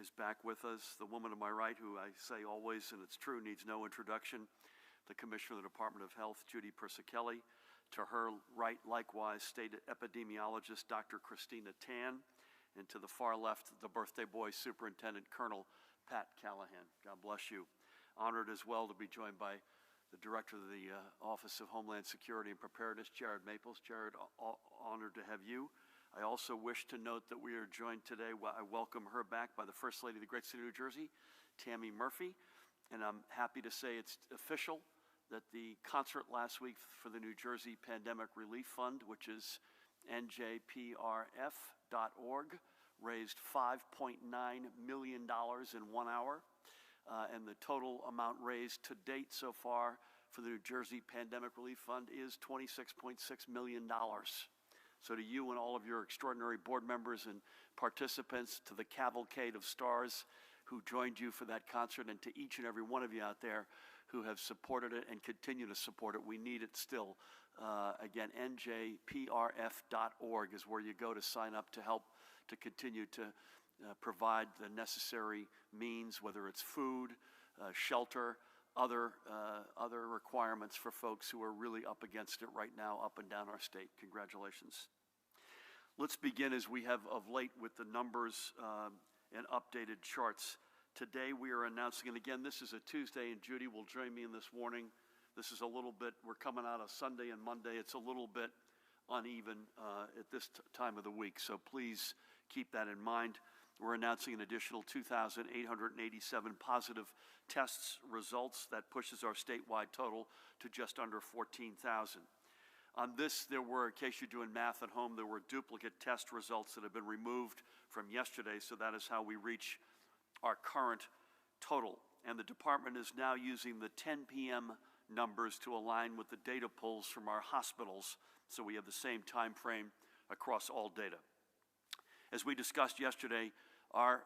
is back with us. The woman to my right, who I say always, and it's true, needs no introduction, the Commissioner of the Department of Health, Judy Persichelli. To her right, likewise, State Epidemiologist Dr. Christina Tan. And to the far left, the birthday boy, Superintendent Colonel Pat Callahan. God bless you. Honored as well to be joined by the Director of the Office of Homeland Security and Preparedness, Jared Maples. Jared, honored to have you. I also wish to note that we are joined today, I welcome her back, by the First Lady of the great state of New Jersey, Tammy Murphy. And I'm happy to say it's official that the concert last week for the New Jersey Pandemic Relief Fund, which is njprf.org, raised $5.9 million in 1 hour. And the total amount raised to date so far for the New Jersey Pandemic Relief Fund is $26.6 million. So to you and all of your extraordinary board members and participants, to the cavalcade of stars who joined you for that concert, and to each and every one of you out there who have supported it and continue to support it. We need it still. Again, njprf.org is where you go to sign up to help to continue to provide the necessary means, whether it's food, shelter, other requirements for folks who are really up against it right now, up and down our state. Congratulations. Let's begin, as we have of late, with the numbers and updated charts. Today we are announcing, and again, this is a Tuesday, and Judy will join me in this morning. This is a little bit, we're coming out of Sunday and Monday. It's a little bit uneven at this time of the week, so please keep that in mind. We're announcing an additional 2,887 positive tests results. That pushes our statewide total to just under 14,000. On this, there were, in case you're doing math at home, there were duplicate test results that have been removed from yesterday, so that is how we reach our current total. And the department is now using the 10 p.m. numbers to align with the data pulls from our hospitals, so we have the same time frame across all data. As we discussed yesterday, our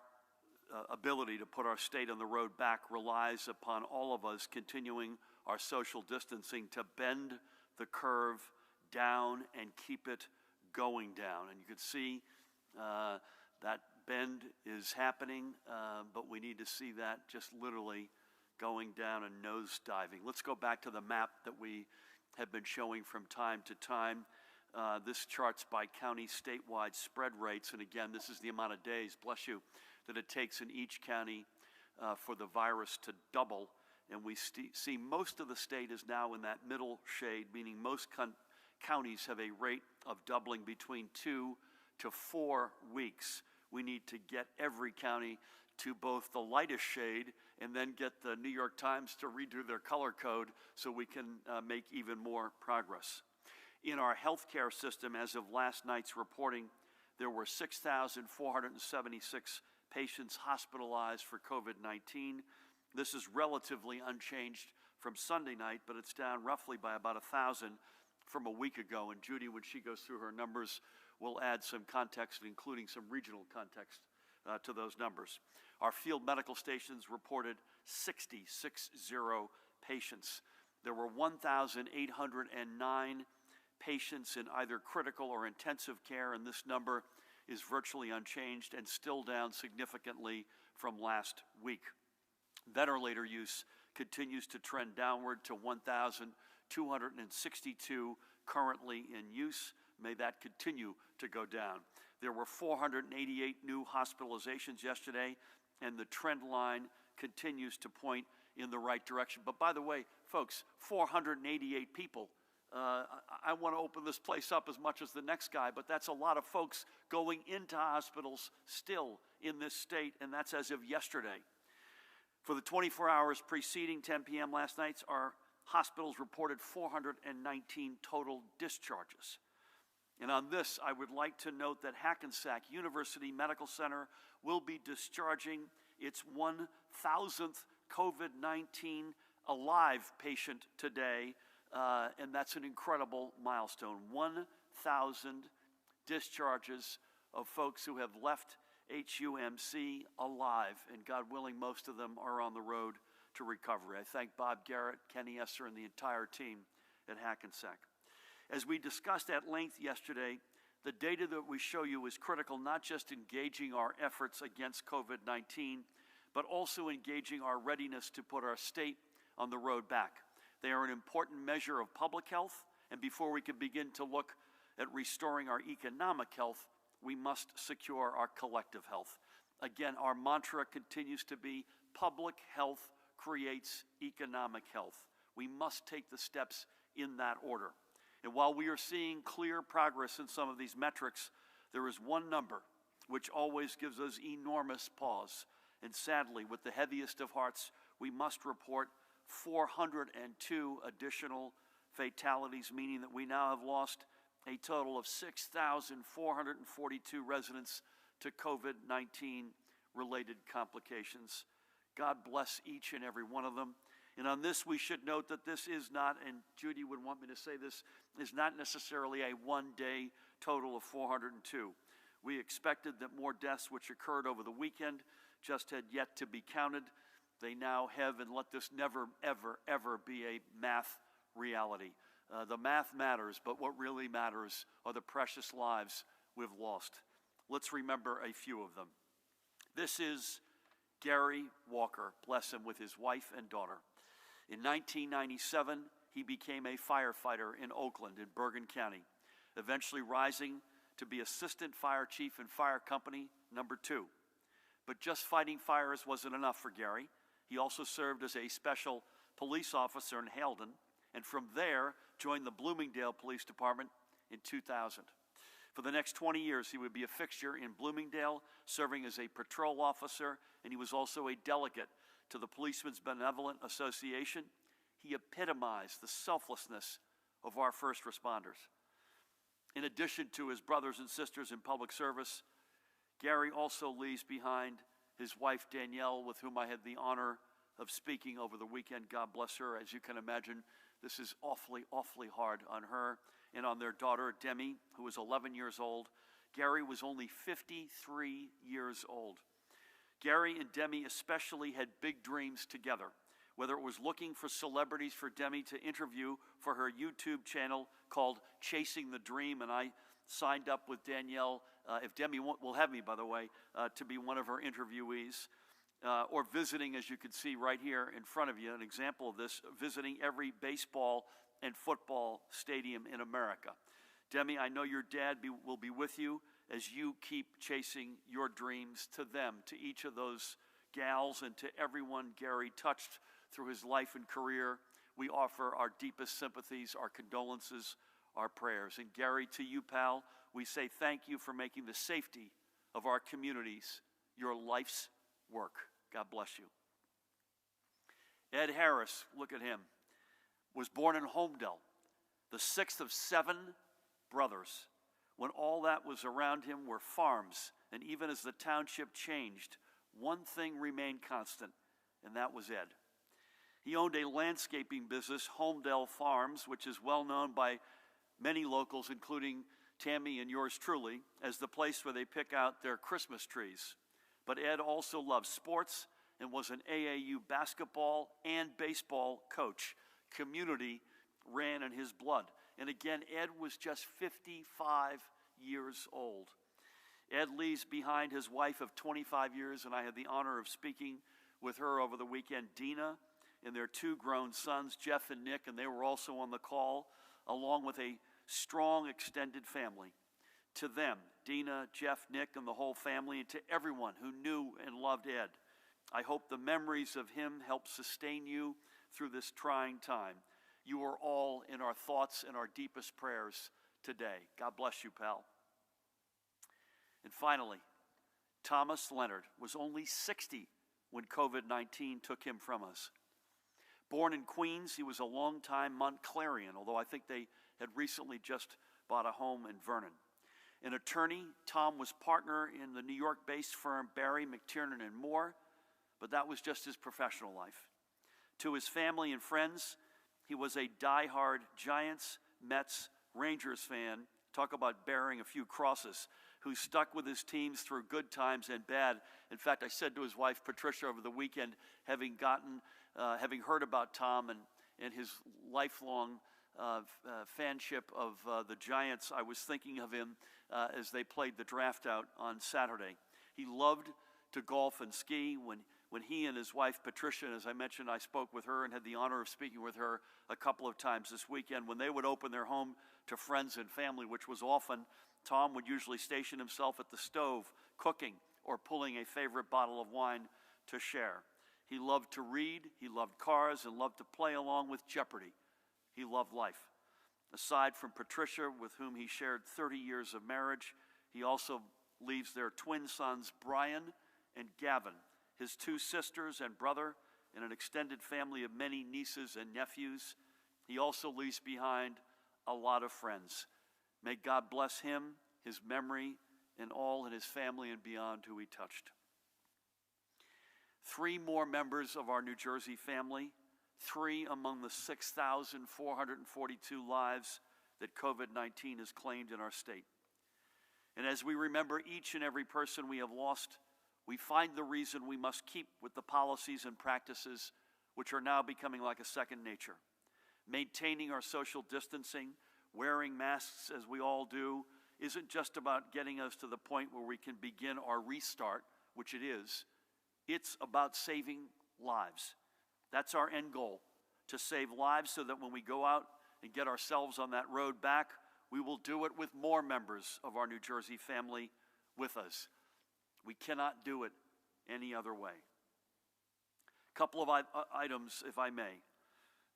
ability to put our state on the road back relies upon all of us continuing our social distancing to bend the curve down and keep it going down. And you can see that bend is happening, but we need to see that just literally going down and nose diving. Let's go back to the map that we have been showing from time to time. This charts by county statewide spread rates, and again, this is the amount of days, bless you, that it takes in each county for the virus to double. And we see most of the state is now in that middle shade, meaning most counties have a rate of doubling between 2 to 4 weeks. We need to get every county to both the lightest shade and then get the New York Times to redo their color code so we can make even more progress. In our healthcare system, as of last night's reporting, there were 6,476 patients hospitalized for COVID-19. This is relatively unchanged from Sunday night, but it's down roughly by about 1,000 from a week ago. And Judy, when she goes through her numbers, will add some context, including some regional context to those numbers. Our field medical stations reported 60 patients. There were 1,809 patients in either critical or intensive care, and this number is virtually unchanged and still down significantly from last week. Ventilator use continues to trend downward to 1,262 currently in use. May that continue to go down. There were 488 new hospitalizations yesterday, and the trend line continues to point in the right direction. But by the way, folks, 488 people. I want to open this place up as much as the next guy, but that's a lot of folks going into hospitals still in this state, and that's as of yesterday. For the 24 hours preceding 10 p.m. last night, our hospitals reported 419 total discharges. And on this, I would like to note that Hackensack University Medical Center will be discharging its 1,000th COVID-19 alive patient today, and that's an incredible milestone. 1,000 discharges of folks who have left HUMC alive, and God willing, most of them are on the road to recovery. I thank Bob Garrett, Kenny Esser, and the entire team at Hackensack. As we discussed at length yesterday, the data that we show you is critical, not just engaging our efforts against COVID-19, but also engaging our readiness to put our state on the road back. They are an important measure of public health, and before we can begin to look at restoring our economic health, we must secure our collective health. Again, our mantra continues to be public health creates economic health. We must take the steps in that order. And while we are seeing clear progress in some of these metrics, there is one number which always gives us enormous pause. And sadly, with the heaviest of hearts, we must report 402 additional fatalities, meaning that we now have lost a total of 6,442 residents to COVID-19 related complications. God bless each and every one of them. And on this, we should note that this is not, and Judy would want me to say this, is not necessarily a one-day total of 402. We expected that more deaths which occurred over the weekend just had yet to be counted. They now have, and let this never, ever, ever be a math reality. The math matters, but what really matters are the precious lives we've lost. Let's remember a few of them. This is Gary Walker, bless him, with his wife and daughter. In 1997, he became a firefighter in Oakland in Bergen County, eventually rising to be Assistant Fire Chief in Fire Company number 2. But just fighting fires wasn't enough for Gary. He also served as a special police officer in Halden, and from there joined the Bloomingdale Police Department in 2000. For the next 20 years, he would be a fixture in Bloomingdale, serving as a patrol officer, and he was also a delegate to the Policemen's Benevolent Association. He epitomized the selflessness of our first responders. In addition to his brothers and sisters in public service, Gary also leaves behind his wife Danielle, with whom I had the honor of speaking over the weekend. God bless her. As you can imagine, this is awfully, awfully hard on her and on their daughter, Demi, who was 11 years old. Gary was only 53 years old. Gary and Demi especially had big dreams together, whether it was looking for celebrities for Demi to interview for her YouTube channel called Chasing the Dream, and I signed up with Danielle, if Demi will have me, by the way, to be one of her interviewees, or visiting, as you can see right here in front of you, an example of this, visiting every baseball and football stadium in America. Demi, I know your dad will be with you as you keep chasing your dreams. To them, to each of those gals, and to everyone Gary touched through his life and career, we offer our deepest sympathies, our condolences, our prayers. And Gary, to you, pal, we say thank you for making the safety of our communities your life's work. God bless you. Ed Harris, look at him, was born in Homedale, the 6th of 7 brothers. When all that was around him were farms, and even as the township changed, one thing remained constant, and that was Ed. He owned a landscaping business, Homedale Farms, which is well known by many locals, including Tammy and yours truly, as the place where they pick out their Christmas trees. But Ed also loved sports and was an AAU basketball and baseball coach. Community ran in his blood. And again, Ed was just 55 years old. Ed leaves behind his wife of 25 years, and I had the honor of speaking with her over the weekend, Dina, and their 2 grown sons, Jeff and Nick, and they were also on the call, along with a strong extended family. To them, Dina, Jeff, Nick, and the whole family, and to everyone who knew and loved Ed, I hope the memories of him help sustain you through this trying time. You are all in our thoughts and our deepest prayers today. God bless you, pal. And finally, Thomas Leonard was only 60 when COVID-19 took him from us. Born in Queens, he was a longtime Montclarian, although I think they had recently just bought a home in Vernon. An attorney, Tom was partner in the New York-based firm Barry, McTiernan & Moore, but that was just his professional life. To his family and friends, he was a diehard Giants, Mets, Rangers fan, talk about bearing a few crosses, who stuck with his teams through good times and bad. In fact, I said to his wife, Patricia, over the weekend, having heard about Tom and his lifelong fanship of the Giants, I was thinking of him as they played the draft out on Saturday. He loved to golf and ski. When he and his wife, Patricia, as I mentioned, I spoke with her and had the honor of speaking with her a couple of times this weekend. When they would open their home to friends and family, which was often, Tom would usually station himself at the stove, cooking or pulling a favorite bottle of wine to share. He loved to read, he loved cars, and loved to play along with Jeopardy. He loved life. Aside from Patricia, with whom he shared 30 years of marriage, he also leaves their twin sons, Brian and Gavin, his two sisters and brother, and an extended family of many nieces and nephews. He also leaves behind a lot of friends. May God bless him, his memory, and all in his family and beyond who he touched. 3 more members of our New Jersey family, 3 among the 6,442 lives that COVID-19 has claimed in our state. And as we remember each and every person we have lost, we find the reason we must keep with the policies and practices which are now becoming like a second nature. Maintaining our social distancing, wearing masks as we all do, isn't just about getting us to the point where we can begin our restart, which it is. It's about saving lives. That's our end goal, to save lives so that when we go out and get ourselves on that road back, we will do it with more members of our New Jersey family with us. We cannot do it any other way. A couple of items, if I may.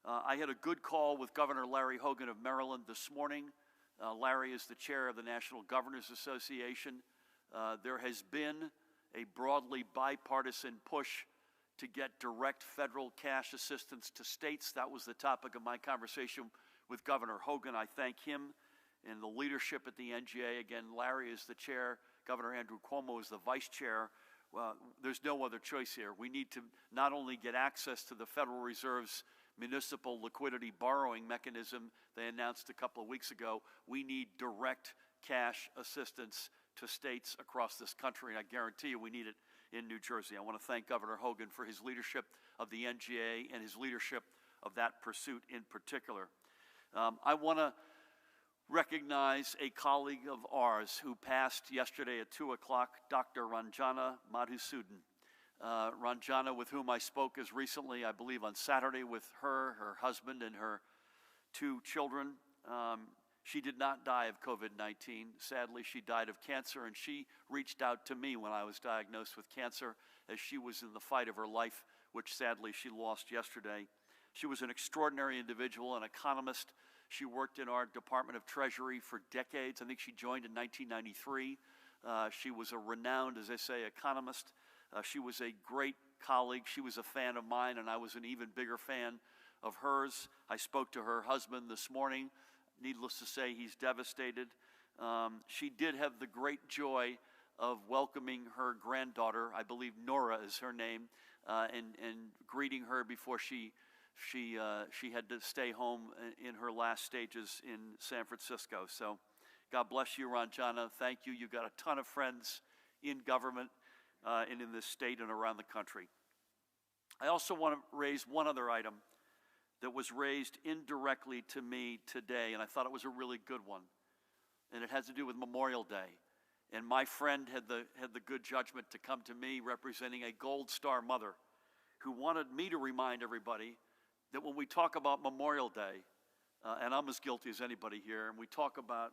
I had a good call with Governor Larry Hogan of Maryland this morning. Larry is the chair of the National Governors Association. There has been a broadly bipartisan push to get direct federal cash assistance to states. That was the topic of my conversation with Governor Hogan. I thank him and the leadership at the NGA. Again, Larry is the chair. Governor Andrew Cuomo is the vice chair. Well, there's no other choice here. We need to not only get access to the Federal Reserve's municipal liquidity borrowing mechanism they announced a couple of weeks ago, we need direct cash assistance to states across this country, and I guarantee you we need it in New Jersey. I want to thank Governor Hogan for his leadership of the NGA and his leadership of that pursuit in particular. I want to recognize a colleague of ours who passed yesterday at 2 o'clock, Dr. Ranjana Madhusudhan. Ranjana, with whom I spoke as recently, I believe on Saturday, with her husband, and her 2 children. She did not die of COVID-19. Sadly, she died of cancer, and she reached out to me when I was diagnosed with cancer as she was in the fight of her life, which sadly she lost yesterday. She was an extraordinary individual, an economist. She worked in our Department of Treasury for decades. I think she joined in 1993. She was a renowned, as I say, economist. She was a great colleague. She was a fan of mine, and I was an even bigger fan of hers. I spoke to her husband this morning. Needless to say, he's devastated. She did have the great joy of welcoming her granddaughter, I believe Nora is her name, and greeting her before she had to stay home in her last stages in San Francisco. So God bless you, Ranjana. Thank you. You've got a ton of friends in government and in this state and around the country. I also want to raise one other item that was raised indirectly to me today, and I thought it was a really good one. And it has to do with Memorial Day. And my friend had the good judgment to come to me representing a Gold Star mother who wanted me to remind everybody that when we talk about Memorial Day, and I'm as guilty as anybody here, and we talk about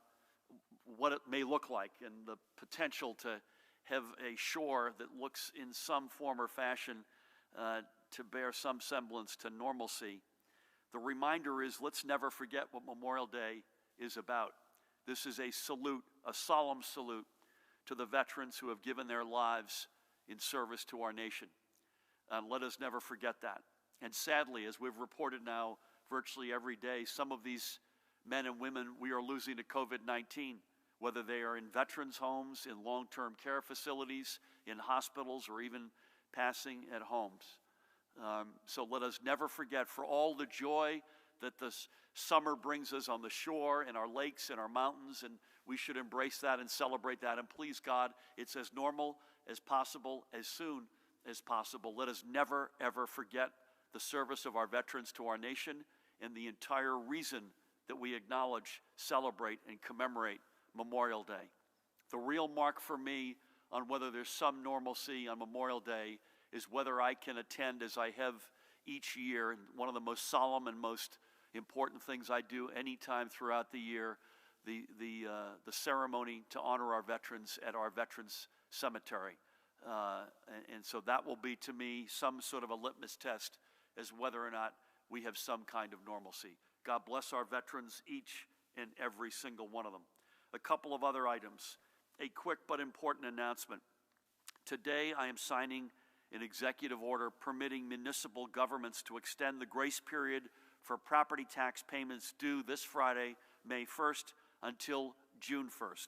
what it may look like and the potential to have a shore that looks in some form or fashion to bear some semblance to normalcy, the reminder is, let's never forget what Memorial Day is about. This is a salute, a solemn salute to the veterans who have given their lives in service to our nation. And let us never forget that. And sadly, as we've reported now virtually every day, some of these men and women we are losing to COVID-19, whether they are in veterans' homes, in long-term care facilities, in hospitals, or even passing at homes. So let us never forget, for all the joy that this summer brings us on the shore, in our lakes, in our mountains, and we should embrace that and celebrate that. And please God, it's as normal as possible, as soon as possible. Let us never, ever forget the service of our veterans to our nation and the entire reason that we acknowledge, celebrate, and commemorate Memorial Day. The real mark for me on whether there's some normalcy on Memorial Day is whether I can attend, as I have each year, and one of the most solemn and most important things I do anytime throughout the year, the ceremony to honor our veterans at our Veterans Cemetery. And so that will be, to me, some sort of a litmus test as whether or not we have some kind of normalcy. God bless our veterans, each and every single one of them. A couple of other items. A quick but important announcement. Today I am signing an executive order permitting municipal governments to extend the grace period for property tax payments due this Friday, May 1st, until June 1st.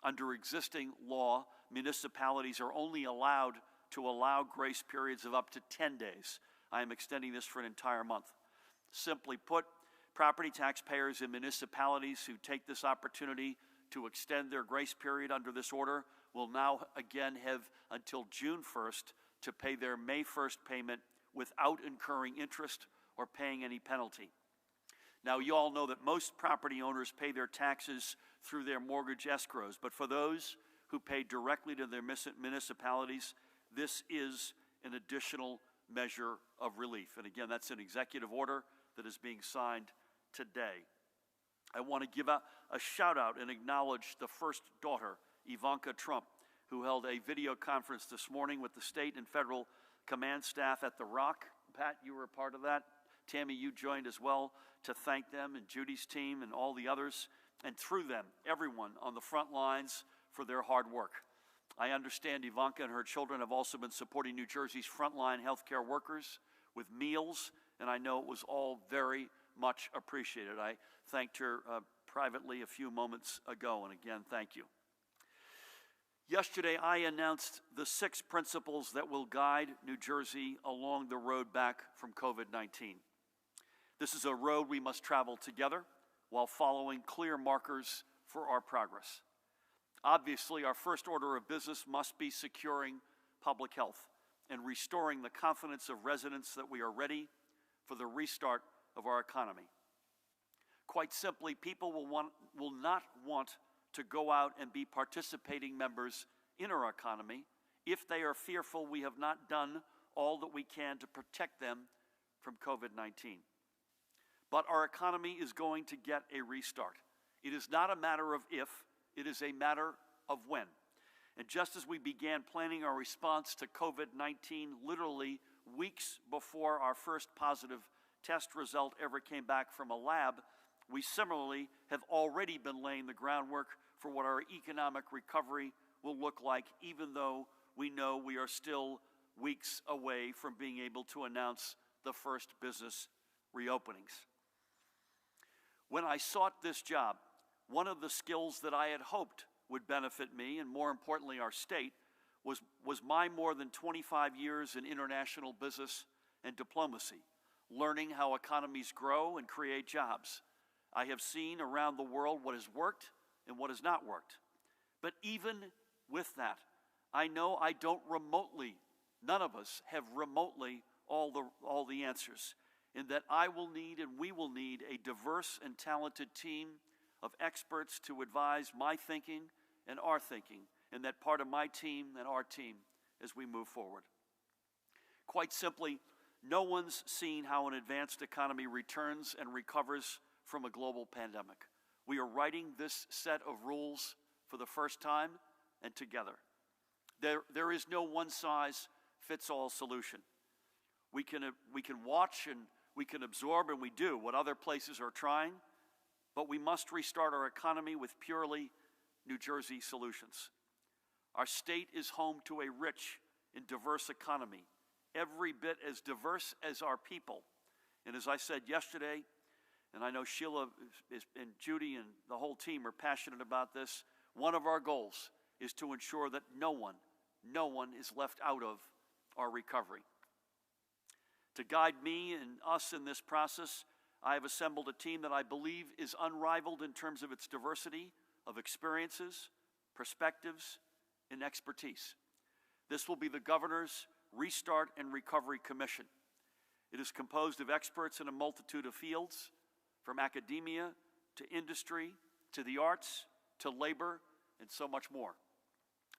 Under existing law, municipalities are only allowed to allow grace periods of up to 10 days. I am extending this for an entire month. Simply put, property taxpayers in municipalities who take this opportunity to extend their grace period under this order will now again have until June 1st to pay their May 1st payment without incurring interest or paying any penalty. Now, you all know that most property owners pay their taxes through their mortgage escrows, but for those who pay directly to their municipalities, this is an additional measure of relief. And again, that's an executive order that is being signed today. I want to give a shout out and acknowledge the first daughter, Ivanka Trump, who held a video conference this morning with the state and federal command staff at The Rock. Pat, you were a part of that. Tammy, you joined as well to thank them, and Judy's team and all the others, and through them, everyone on the front lines for their hard work. I understand Ivanka and her children have also been supporting New Jersey's frontline healthcare workers with meals, and I know it was all very much appreciated. I thanked her privately a few moments ago, and again, thank you. Yesterday, I announced the 6 principles that will guide New Jersey along the road back from COVID-19. This is a road we must travel together while following clear markers for our progress. Obviously, our first order of business must be securing public health and restoring the confidence of residents that we are ready for the restart of our economy. Quite simply, people will not want to go out and be participating members in our economy if they are fearful we have not done all that we can to protect them from COVID-19. But our economy is going to get a restart. It is not a matter of if, it is a matter of when. And just as we began planning our response to COVID-19 literally weeks before our first positive test result ever came back from a lab, we similarly have already been laying the groundwork for what our economic recovery will look like, even though we know we are still weeks away from being able to announce the first business reopenings. When I sought this job, one of the skills that I had hoped would benefit me, and more importantly our state, was my more than 25 years in international business and diplomacy, learning how economies grow and create jobs. I have seen around the world what has worked and what has not worked. But even with that, I know I don't remotely, none of us have remotely all the answers, and that I will need and we will need a diverse and talented team of experts to advise my thinking and our thinking, and that part of my team and our team as we move forward. Quite simply, no one's seen how an advanced economy returns and recovers from a global pandemic. We are writing this set of rules for the first time and together. There is no one-size-fits-all solution. We can watch and we can absorb, and we do, what other places are trying, but we must restart our economy with purely New Jersey solutions. Our state is home to a rich and diverse economy, every bit as diverse as our people. And as I said yesterday, and I know Sheila and Judy and the whole team are passionate about this, one of our goals is to ensure that no one is left out of our recovery. To guide me and us in this process, I have assembled a team that I believe is unrivaled in terms of its diversity of experiences, perspectives, and expertise. This will be the Governor's Restart and Recovery Commission. It is composed of experts in a multitude of fields, from academia to industry to the arts to labor and so much more.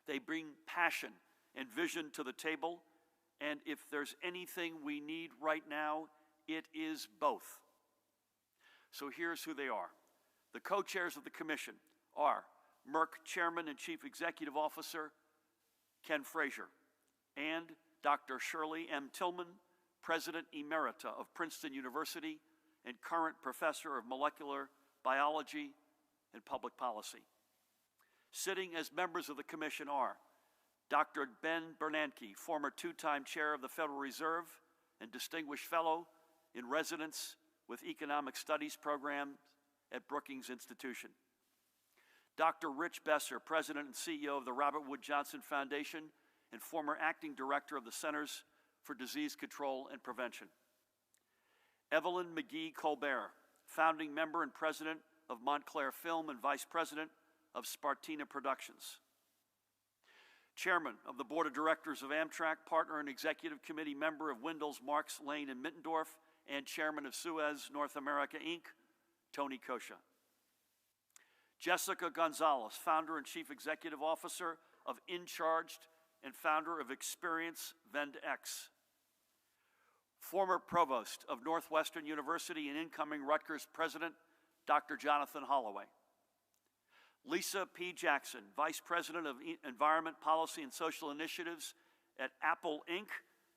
They bring passion and vision to the table, and if there's anything we need right now, it is both. So here's who they are. The co-chairs of the commission are Merck Chairman and Chief Executive Officer Ken Frazier, and Dr. Shirley M. Tillman, President Emerita of Princeton University and current Professor of Molecular Biology and Public Policy. Sitting as members of the commission are Dr. Ben Bernanke, former two-time chair of the Federal Reserve and distinguished fellow in residence with Economic Studies program at Brookings Institution. Dr. Rich Besser, President and CEO of the Robert Wood Johnson Foundation and former acting director of the Centers for Disease Control and Prevention. Evelyn McGee Colbert, founding member and president of Montclair Film and vice president of Spartina Productions. Chairman of the Board of Directors of Amtrak, partner and executive committee member of Windles, Marks, Lane, and Mittendorf, and chairman of Suez North America, Inc., Tony Kosha. Jessica Gonzalez, founder and chief executive officer of InCharged and founder of Experience VendX. Former provost of Northwestern University and incoming Rutgers president, Dr. Jonathan Holloway. Lisa P. Jackson, Vice President of Environment Policy and Social Initiatives at Apple Inc.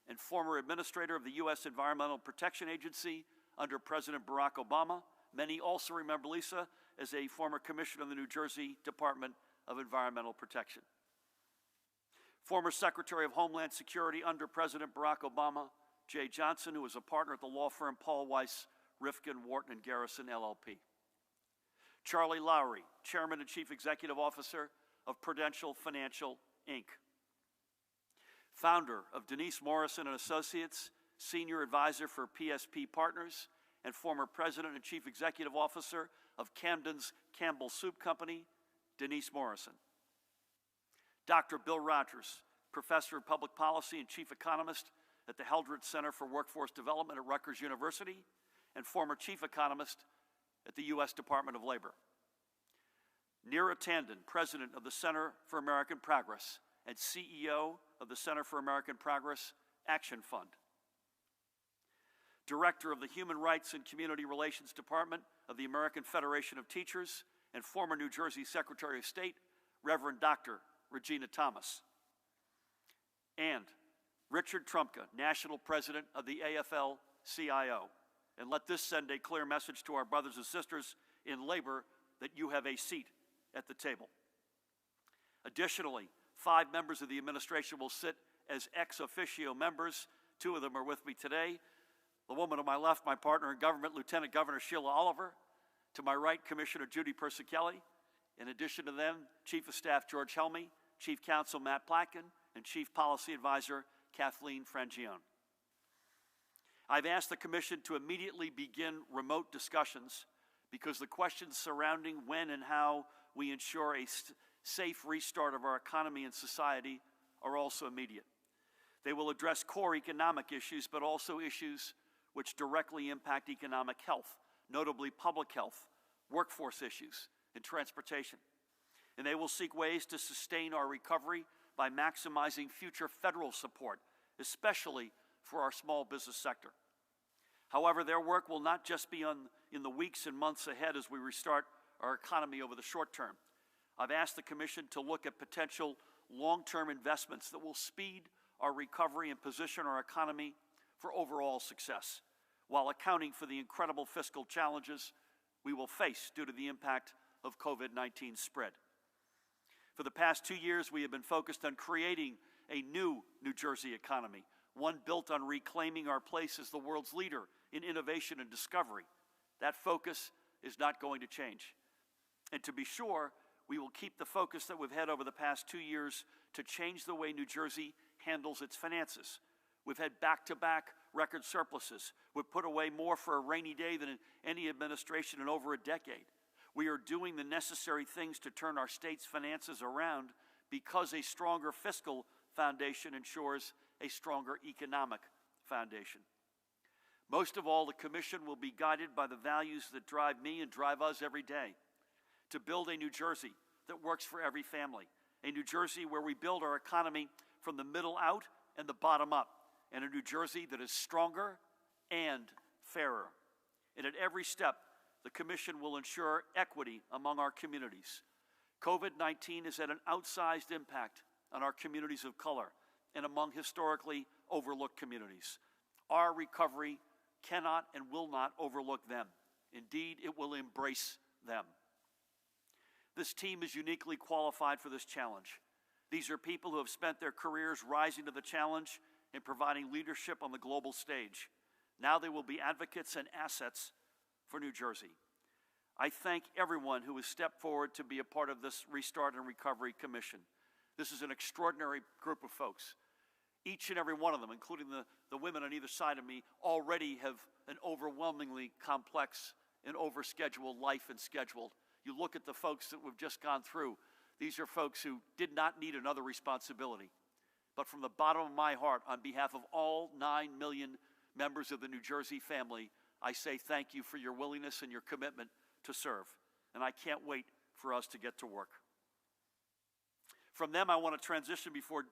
and former administrator of the U.S. Environmental Protection Agency under President Barack Obama. Many also remember Lisa as a former commissioner of the New Jersey Department of Environmental Protection. Former Secretary of Homeland Security under President Barack Obama, Jay Johnson, who was a partner at the law firm Paul Weiss, Rifkin, Wharton, and Garrison, LLP. Charlie Lowry, Chairman and Chief Executive Officer of Prudential Financial, Inc. Founder of Denise Morrison and Associates, Senior Advisor for PSP Partners, and former President and Chief Executive Officer of Camden's Campbell Soup Company, Denise Morrison. Dr. Bill Rogers, Professor of Public Policy and Chief Economist at the Heldred Center for Workforce Development at Rutgers University, and former Chief Economist at the U.S. Department of Labor. Neera Tandon, President of the Center for American Progress and CEO of the Center for American Progress Action Fund. Director of the Human Rights and Community Relations Department of the American Federation of Teachers and former New Jersey Secretary of State, Reverend Dr. Regina Thomas. And Richard Trumka, National President of the AFL-CIO. And let this send a clear message to our brothers and sisters in labor that you have a seat at the table. Additionally, 5 members of the administration will sit as ex officio members. 2 of them are with me today. The woman to my left, my partner in government, Lieutenant Governor Sheila Oliver. To my right, Commissioner Judy Persicelli. In addition to them, Chief of Staff George Helmy, Chief Counsel Matt Platkin, and Chief Policy Advisor Kathleen Frangione. I've asked the Commission to immediately begin remote discussions because the questions surrounding when and how we ensure a safe restart of our economy and society are also immediate. They will address core economic issues, but also issues which directly impact economic health, notably public health, workforce issues, and transportation. And they will seek ways to sustain our recovery by maximizing future federal support, especially for our small business sector. However, their work will not just be in the weeks and months ahead as we restart our economy over the short term. I've asked the Commission to look at potential long-term investments that will speed our recovery and position our economy for overall success, while accounting for the incredible fiscal challenges we will face due to the impact of COVID-19 spread. For the past 2 years, we have been focused on creating a new New Jersey economy, one built on reclaiming our place as the world's leader in innovation and discovery. That focus is not going to change. And to be sure, we will keep the focus that we've had over the past 2 years to change the way New Jersey handles its finances. We've had back-to-back record surpluses. We've put away more for a rainy day than any administration in over a decade. We are doing the necessary things to turn our state's finances around because a stronger fiscal foundation ensures a stronger economic foundation. Most of all, the Commission will be guided by the values that drive me and drive us every day: to build a New Jersey that works for every family. A New Jersey where we build our economy from the middle out and the bottom up. And a New Jersey that is stronger and fairer. And at every step, the Commission will ensure equity among our communities. COVID-19 has had an outsized impact on our communities of color and among historically overlooked communities. Our recovery cannot and will not overlook them. Indeed, it will embrace them. This team is uniquely qualified for this challenge. These are people who have spent their careers rising to the challenge and providing leadership on the global stage. Now they will be advocates and assets for New Jersey. I thank everyone who has stepped forward to be a part of this Restart and Recovery Commission. This is an extraordinary group of folks. Each and every one of them, including the women on either side of me, already have an overwhelmingly complex and overscheduled life and schedule. You look at the folks that we've just gone through. These are folks who did not need another responsibility. But from the bottom of my heart, on behalf of all 9 million members of the New Jersey family, I say thank you for your willingness and your commitment to serve. And I can't wait for us to get to work. From them, I want to transition before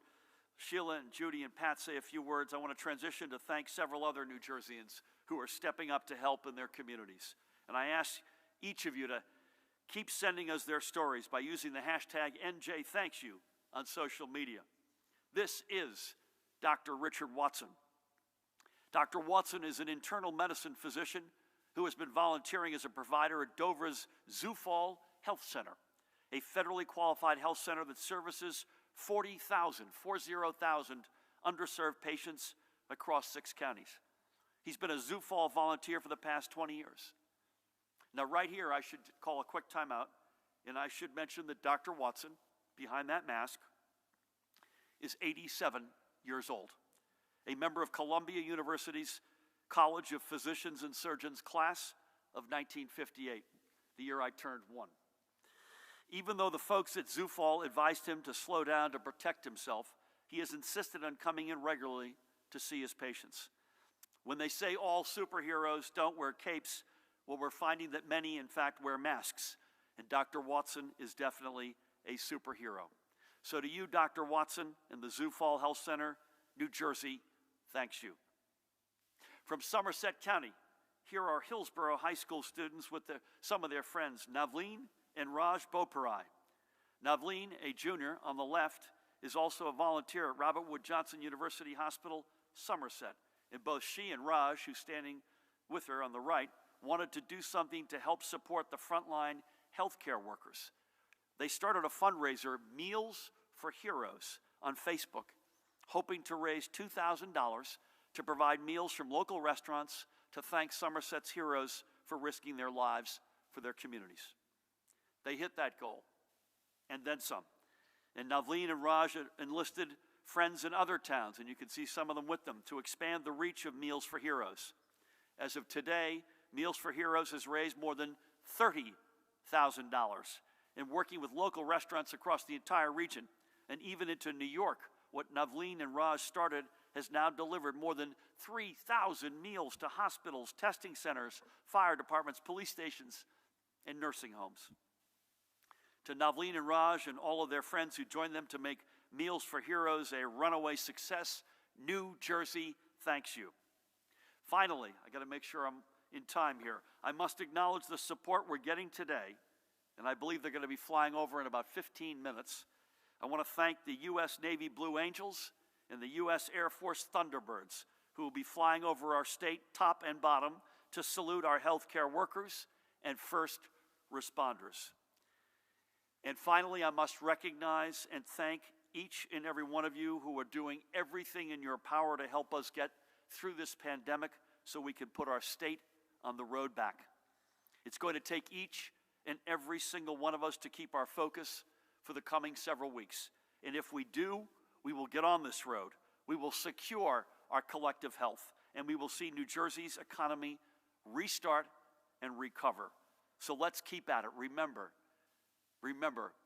Sheila and Judy and Pat say a few words. I want to transition to thank several other New Jerseyans who are stepping up to help in their communities. And I ask each of you to keep sending us their stories by using the hashtag NJThanksYou on social media. This is Dr. Richard Watson. Dr. Watson is an internal medicine physician who has been volunteering as a provider at Dover's Zufall Health Center, a federally qualified health center that services 40,000 underserved patients across 6 counties. He's been a Zufall volunteer for the past 20 years. Now, right here, I should call a quick timeout, and I should mention that Dr. Watson, behind that mask, is 87 years old, a member of Columbia University's College of Physicians and Surgeons class of 1958, the year I turned 1. Even though the folks at Zufall advised him to slow down to protect himself, he has insisted on coming in regularly to see his patients. When they say all superheroes don't wear capes, well, we're finding that many, in fact, wear masks, and Dr. Watson is definitely a superhero. So to you, Dr. Watson, and the Zufall Health Center, New Jersey, thanks you. From Somerset County, here are Hillsborough High School students with some of their friends, Navleen and Raj Boparai. Navleen, a junior on the left, is also a volunteer at Robert Wood Johnson University Hospital, Somerset. And both she and Raj, who's standing with her on the right, wanted to do something to help support the frontline healthcare workers. They started a fundraiser, Meals for Heroes, on Facebook, hoping to raise $2,000 to provide meals from local restaurants to thank Somerset's heroes for risking their lives for their communities. They hit that goal, and then some. And Navleen and Raj enlisted friends in other towns, and you can see some of them with them, to expand the reach of Meals for Heroes. As of today, Meals for Heroes has raised more than $30,000, and working with local restaurants across the entire region, and even into New York, what Navleen and Raj started has now delivered more than 3,000 meals to hospitals, testing centers, fire departments, police stations, and nursing homes. To Navleen and Raj and all of their friends who joined them to make Meals for Heroes a runaway success, New Jersey thanks you. Finally, I got to make sure I'm in time here. I must acknowledge the support we're getting today, and I believe they're going to be flying over in about 15 minutes. I want to thank the U.S. Navy Blue Angels and the U.S. Air Force Thunderbirds, who will be flying over our state top and bottom to salute our healthcare workers and first responders. And finally, I must recognize and thank each and every one of you who are doing everything in your power to help us get through this pandemic so we can put our state on the road back. It's going to take each and every single one of us to keep our focus for the coming several weeks. And if we do, we will get on this road. We will secure our collective health, and we will see New Jersey's economy restart and recover. So let's keep at it. Remember,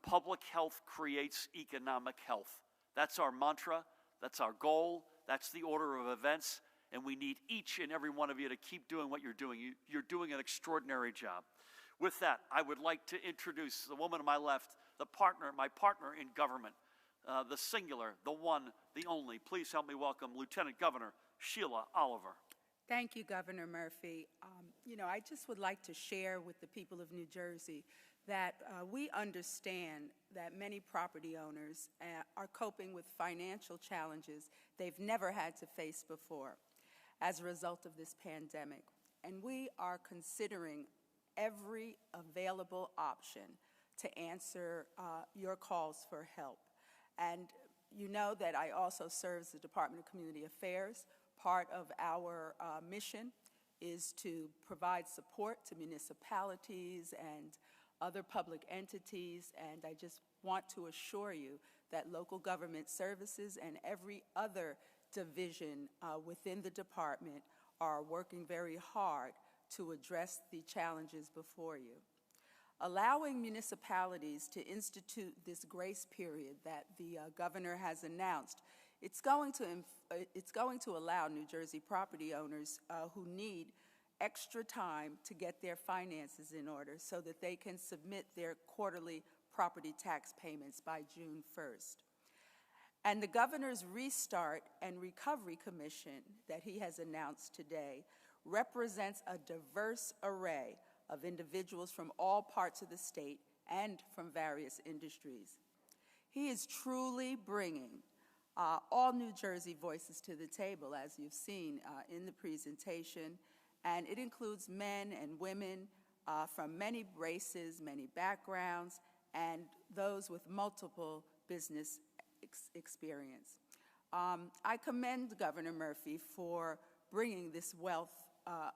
public health creates economic health. That's our mantra, that's our goal, that's the order of events, and we need each and every one of you to keep doing what you're doing. You're doing an extraordinary job. With that, I would like to introduce the woman on my left, the partner, my partner in government, the singular, the one, the only. Please help me welcome Lieutenant Governor Sheila Oliver. Thank you, Governor Murphy. I just would like to share with the people of New Jersey that we understand that many property owners are coping with financial challenges they've never had to face before as a result of this pandemic. And we are considering every available option to answer your calls for help. And you know that I also serve as the Department of Community Affairs. Part of our mission is to provide support to municipalities and other public entities, and I just want to assure you that local government services and every other division within the department are working very hard to address the challenges before you. Allowing municipalities to institute this grace period that the governor has announced, it's going to allow New Jersey property owners who need extra time to get their finances in order so that they can submit their quarterly property tax payments by June 1st. And the governor's Restart and Recovery Commission that he has announced today represents a diverse array of individuals from all parts of the state and from various industries. He is truly bringing all New Jersey voices to the table, as you've seen in the presentation, and it includes men and women from many races, many backgrounds, and those with multiple business experience. I commend Governor Murphy for bringing this wealth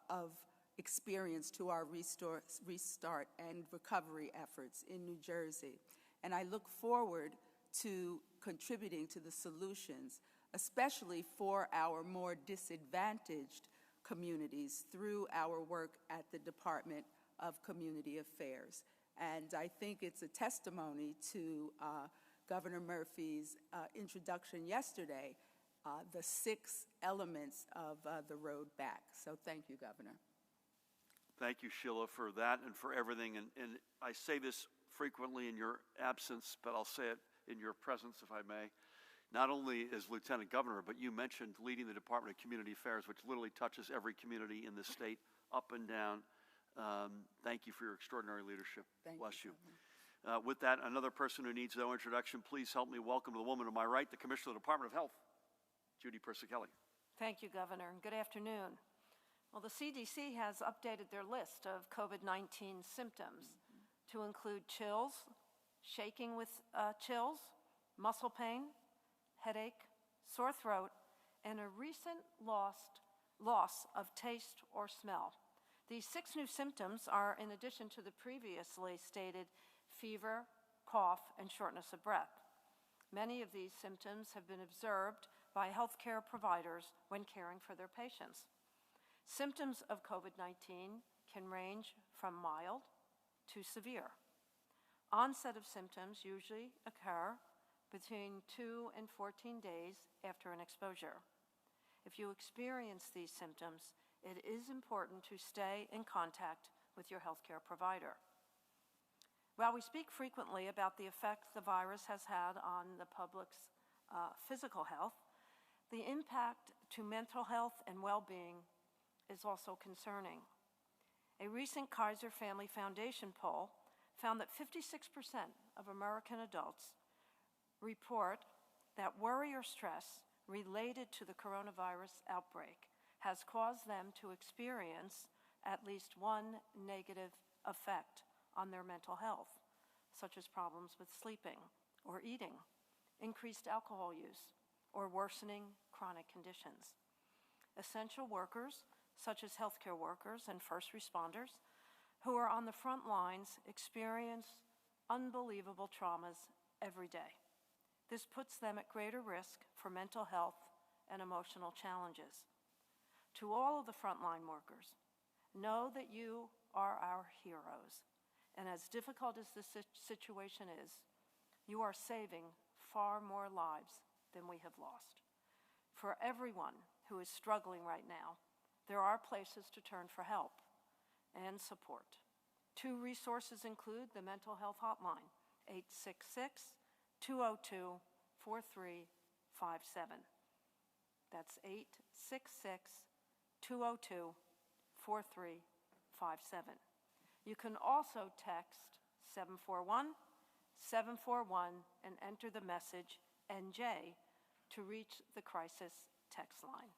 of experience to our restart and recovery efforts in New Jersey, and I look forward to contributing to the solutions, especially for our more disadvantaged communities through our work at the Department of Community Affairs. And I think it's a testimony to Governor Murphy's introduction yesterday, the 6 elements of the road back. So thank you, Governor. Thank you, Sheila, for that and for everything. And I say this frequently in your absence, but I'll say it in your presence, if I may. Not only as Lieutenant Governor, but you mentioned leading the Department of Community Affairs, which literally touches every community in the state, up and down. Thank you for your extraordinary leadership. Bless you. With that, another person who needs no introduction, please help me welcome the woman to my right, the Commissioner of the Department of Health, Judy Persicelli. Thank you, Governor, and good afternoon. Well, the CDC has updated their list of COVID-19 symptoms to include chills, shaking with chills, muscle pain, headache, sore throat, and a recent loss of taste or smell. These 6 new symptoms are in addition to the previously stated fever, cough, and shortness of breath. Many of these symptoms have been observed by healthcare providers when caring for their patients. Symptoms of COVID-19 can range from mild to severe. Onset of symptoms usually occur between 2 and 14 days after an exposure. If you experience these symptoms, it is important to stay in contact with your healthcare provider. While we speak frequently about the effect the virus has had on the public's physical health, the impact to mental health and well-being is also concerning. A recent Kaiser Family Foundation poll found that 56% of American adults report that worry or stress related to the coronavirus outbreak has caused them to experience at least one negative effect on their mental health, such as problems with sleeping or eating, increased alcohol use, or worsening chronic conditions. Essential workers, such as healthcare workers and first responders, who are on the front lines experience unbelievable traumas every day. This puts them at greater risk for mental health and emotional challenges. To all of the frontline workers, know that you are our heroes, and as difficult as this situation is, you are saving far more lives than we have lost. For everyone who is struggling right now, there are places to turn for help and support. 2 resources include the Mental Health Hotline 866-202-4357. That's 866-202-4357. You can also text 741-741 and enter the message NJ to reach the crisis text line.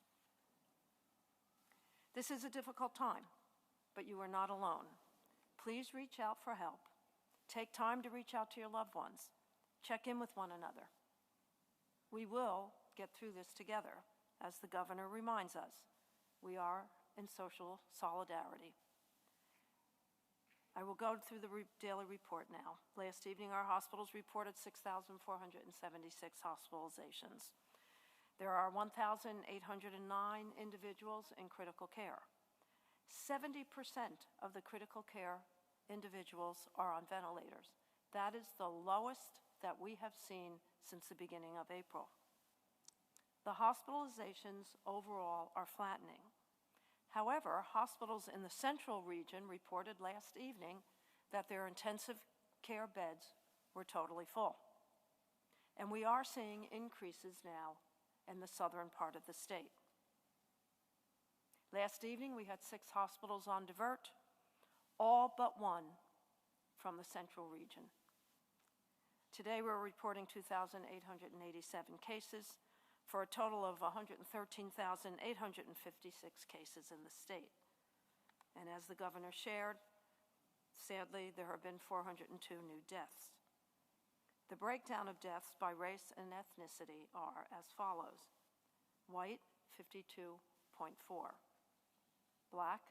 This is a difficult time, but you are not alone. Please reach out for help. Take time to reach out to your loved ones. Check in with one another. We will get through this together, as the governor reminds us. We are in social solidarity. I will go through the daily report now. Last evening, our hospitals reported 6,476 hospitalizations. There are 1,809 individuals in critical care. 70% of the critical care individuals are on ventilators. That is the lowest that we have seen since the beginning of April. The hospitalizations overall are flattening. However, hospitals in the central region reported last evening that their intensive care beds were totally full. And we are seeing increases now in the southern part of the state. Last evening, we had 6 hospitals on divert, all but one from the central region. Today, we're reporting 2,887 cases for a total of 113,856 cases in the state. And as the governor shared, sadly, there have been 402 new deaths. The breakdown of deaths by race and ethnicity are as follows: white, 52.4, black,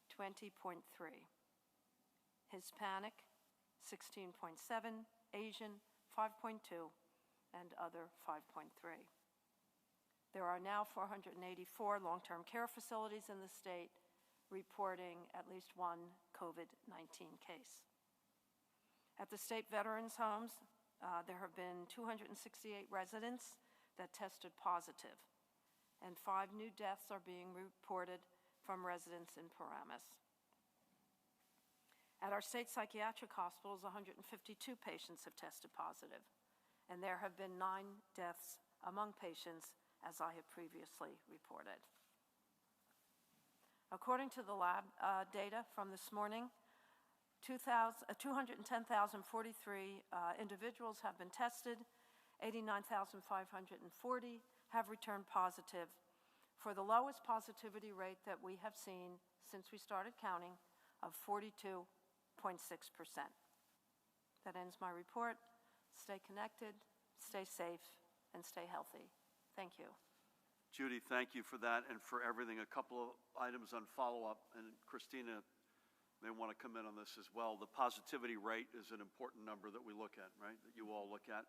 20.3, Hispanic, 16.7, Asian, 5.2, and other, 5.3. There are now 484 long-term care facilities in the state reporting at least one COVID-19 case. At the state veterans' homes, there have been 268 residents that tested positive, and 5 new deaths are being reported from residents in Paramus. At our state psychiatric hospitals, 152 patients have tested positive, and there have been 9 deaths among patients, as I have previously reported. According to the lab data from this morning, 210,043 individuals have been tested, 89,540 have returned positive, for the lowest positivity rate that we have seen since we started counting of 42.6%. That ends my report. Stay connected, stay safe, and stay healthy. Thank you. Judy, thank you for that and for everything. A couple of items on follow-up, and Christina may want to come in on this as well. The positivity rate is an important number that we look at, right, that you all look at,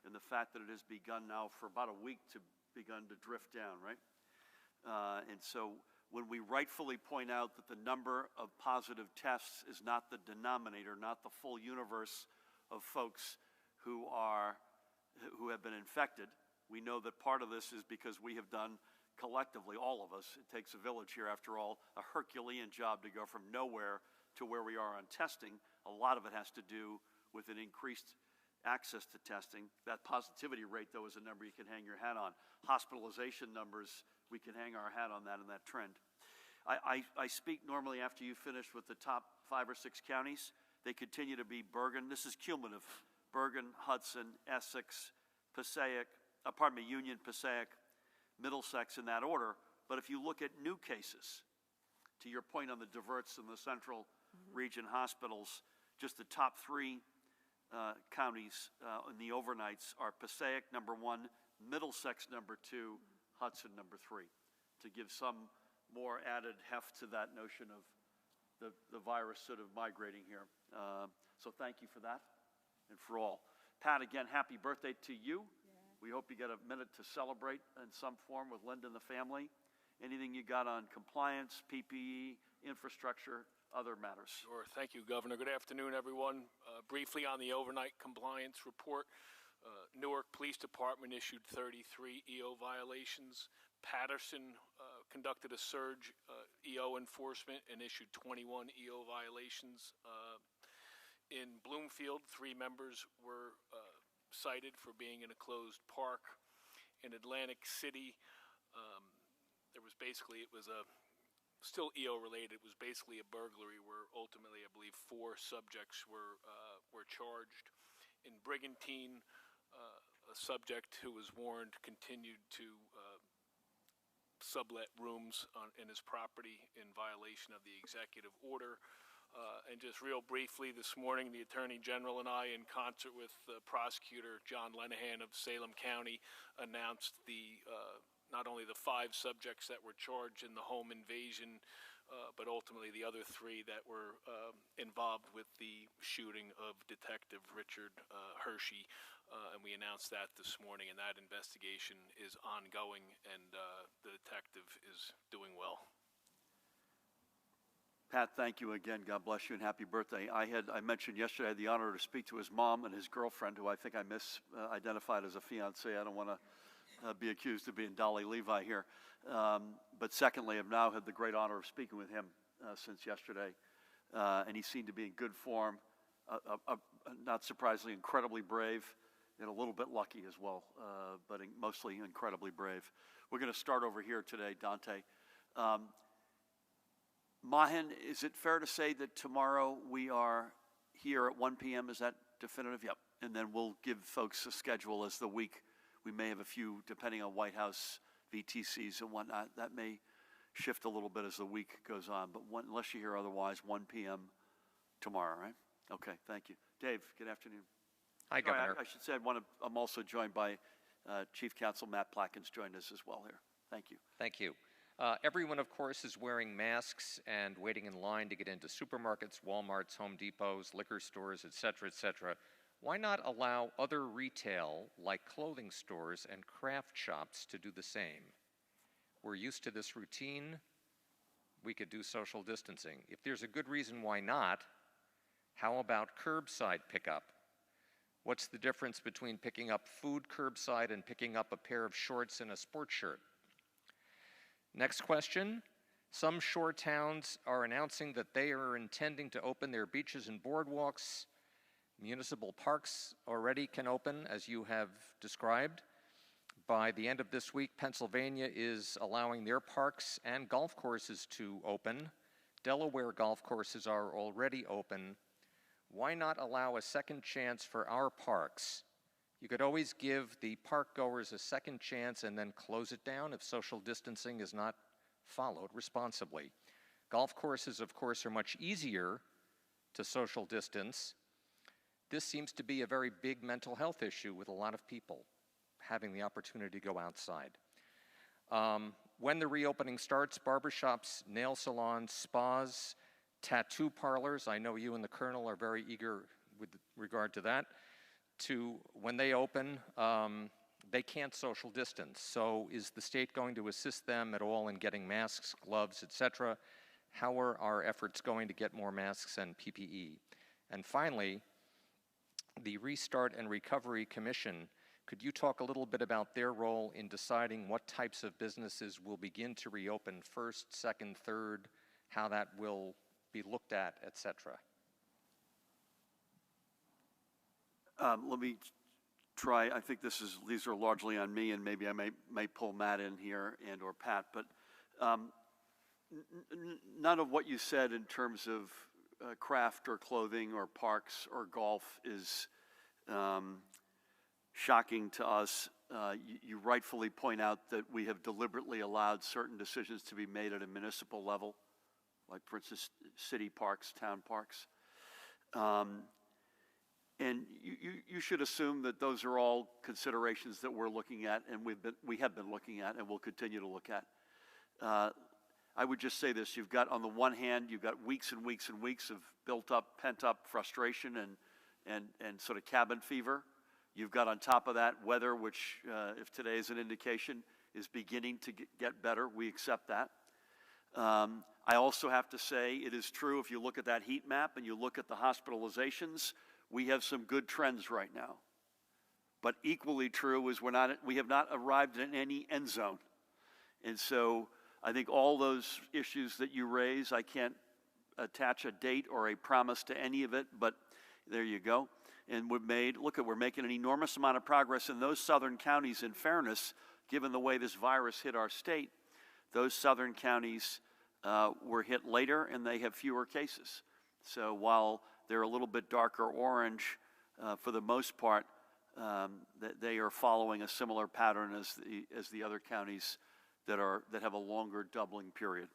and the fact that it has begun now for about a week to begun to drift down, right? And so when we rightfully point out that the number of positive tests is not the denominator, not the full universe of folks who have been infected, we know that part of this is because we have done collectively, all of us, it takes a village here after all, a Herculean job to go from nowhere to where we are on testing. A lot of it has to do with an increased access to testing. That positivity rate, though, is a number you can hang your hat on. Hospitalization numbers, we can hang our hat on that and that trend. I speak normally after you finish with the top 5 or 6 counties. They continue to be Bergen. This is cumulative. Bergen, Hudson, Essex, Union, Passaic, Middlesex, in that order. But if you look at new cases, to your point on the diverts in the central region hospitals, just the top 3 counties in the overnights are Passaic, number 1, Middlesex, number 2, Hudson, number 3, to give some more added heft to that notion of the virus sort of migrating here. So thank you for that and for all. Pat, again, happy birthday to you. Yeah. We hope you get a minute to celebrate in some form with Linda and the family. Anything you got on compliance, PPE, infrastructure, other matters? Sure. Thank you, Governor. Good afternoon, everyone. Briefly on the overnight compliance report, Newark Police Department issued 33 EO violations. Patterson conducted a surge EO enforcement and issued 21 EO violations. In Bloomfield, 3 members were cited for being in a closed park. In Atlantic City, it was still EO related. It was basically a burglary where ultimately I believe 4 subjects were charged. In Brigantine, a subject who was warned continued to sublet rooms in his property in violation of the executive order. And just real briefly, this morning, the Attorney General and I, in concert with Prosecutor John Lenahan of Salem County, announced not only the 5 subjects that were charged in the home invasion, but ultimately the other 3 that were involved with the shooting of Detective Richard Hershey. And we announced that this morning, and that investigation is ongoing, and the detective is doing well. Pat, thank you again. God bless you and happy birthday. I mentioned yesterday I had the honor to speak to his mom and his girlfriend, who I think I misidentified as a fiance. I don't want to be accused of being Dolly Levi here. But secondly, I've now had the great honor of speaking with him since yesterday. And he seemed to be in good form, not surprisingly, incredibly brave, and a little bit lucky as well, but mostly incredibly brave. We're going to start over here today, Dante. Mahin, is it fair to say that tomorrow we are here at 1 p.m.? Is that definitive? Yep. And then we'll give folks a schedule as the week. We may have a few, depending on White House VTCs and whatnot. That may shift a little bit as the week goes on. But unless you hear otherwise, 1 p.m. tomorrow, right? Okay, thank you. Dave, good afternoon. Hi, Governor. I should say I'm also joined by Chief Counsel Matt Plackens joined us as well here. Thank you. Thank you. Everyone, of course, is wearing masks and waiting in line to get into supermarkets, Walmarts, Home Depots, liquor stores, et cetera, et cetera. Why not allow other retail, like clothing stores and craft shops, to do the same? We're used to this routine. We could do social distancing. If there's a good reason why not, how about curbside pickup? What's the difference between picking up food curbside and picking up a pair of shorts and a sports shirt? Next question. Some shore towns are announcing that they are intending to open their beaches and boardwalks. Municipal parks already can open, as you have described. By the end of this week, Pennsylvania is allowing their parks and golf courses to open. Delaware golf courses are already open. Why not allow a second chance for our parks? You could always give the park goers a second chance and then close it down if social distancing is not followed responsibly. Golf courses, of course, are much easier to social distance. This seems to be a very big mental health issue with a lot of people having the opportunity to go outside. When the reopening starts, barbershops, nail salons, spas, tattoo parlors, I know you and the Colonel are very eager with regard to that, when they open, they can't social distance. So is the state going to assist them at all in getting masks, gloves, etc.? How are our efforts going to get more masks and PPE? And finally, the Restart and Recovery Commission, could you talk a little bit about their role in deciding what types of businesses will begin to reopen first, second, third, how that will be looked at, etc.? Let me try. I think these are largely on me, and maybe I may pull Matt in here and or Pat. But none of what you said in terms of craft or clothing or parks or golf is shocking to us. You rightfully point out that we have deliberately allowed certain decisions to be made at a municipal level, like, for instance, city parks, town parks. And you should assume that those are all considerations that we're looking at, and we have been looking at, and will continue to look at. I would just say this: you've got, on the one hand, you've got weeks and weeks and weeks of built-up, pent-up frustration and sort of cabin fever. You've got on top of that weather, which, if today is an indication, is beginning to get better. We accept that. I also have to say, it is true, if you look at that heat map and you look at the hospitalizations, we have some good trends right now. But equally true is we have not arrived in any end zone. And so I think all those issues that you raise, I can't attach a date or a promise to any of it, but There you go. And we're making an enormous amount of progress in those southern counties. In fairness, given the way this virus hit our state, those southern counties were hit later and they have fewer cases. So while they're a little bit darker orange, for the most part, they are following a similar pattern as the other counties that have a longer doubling period.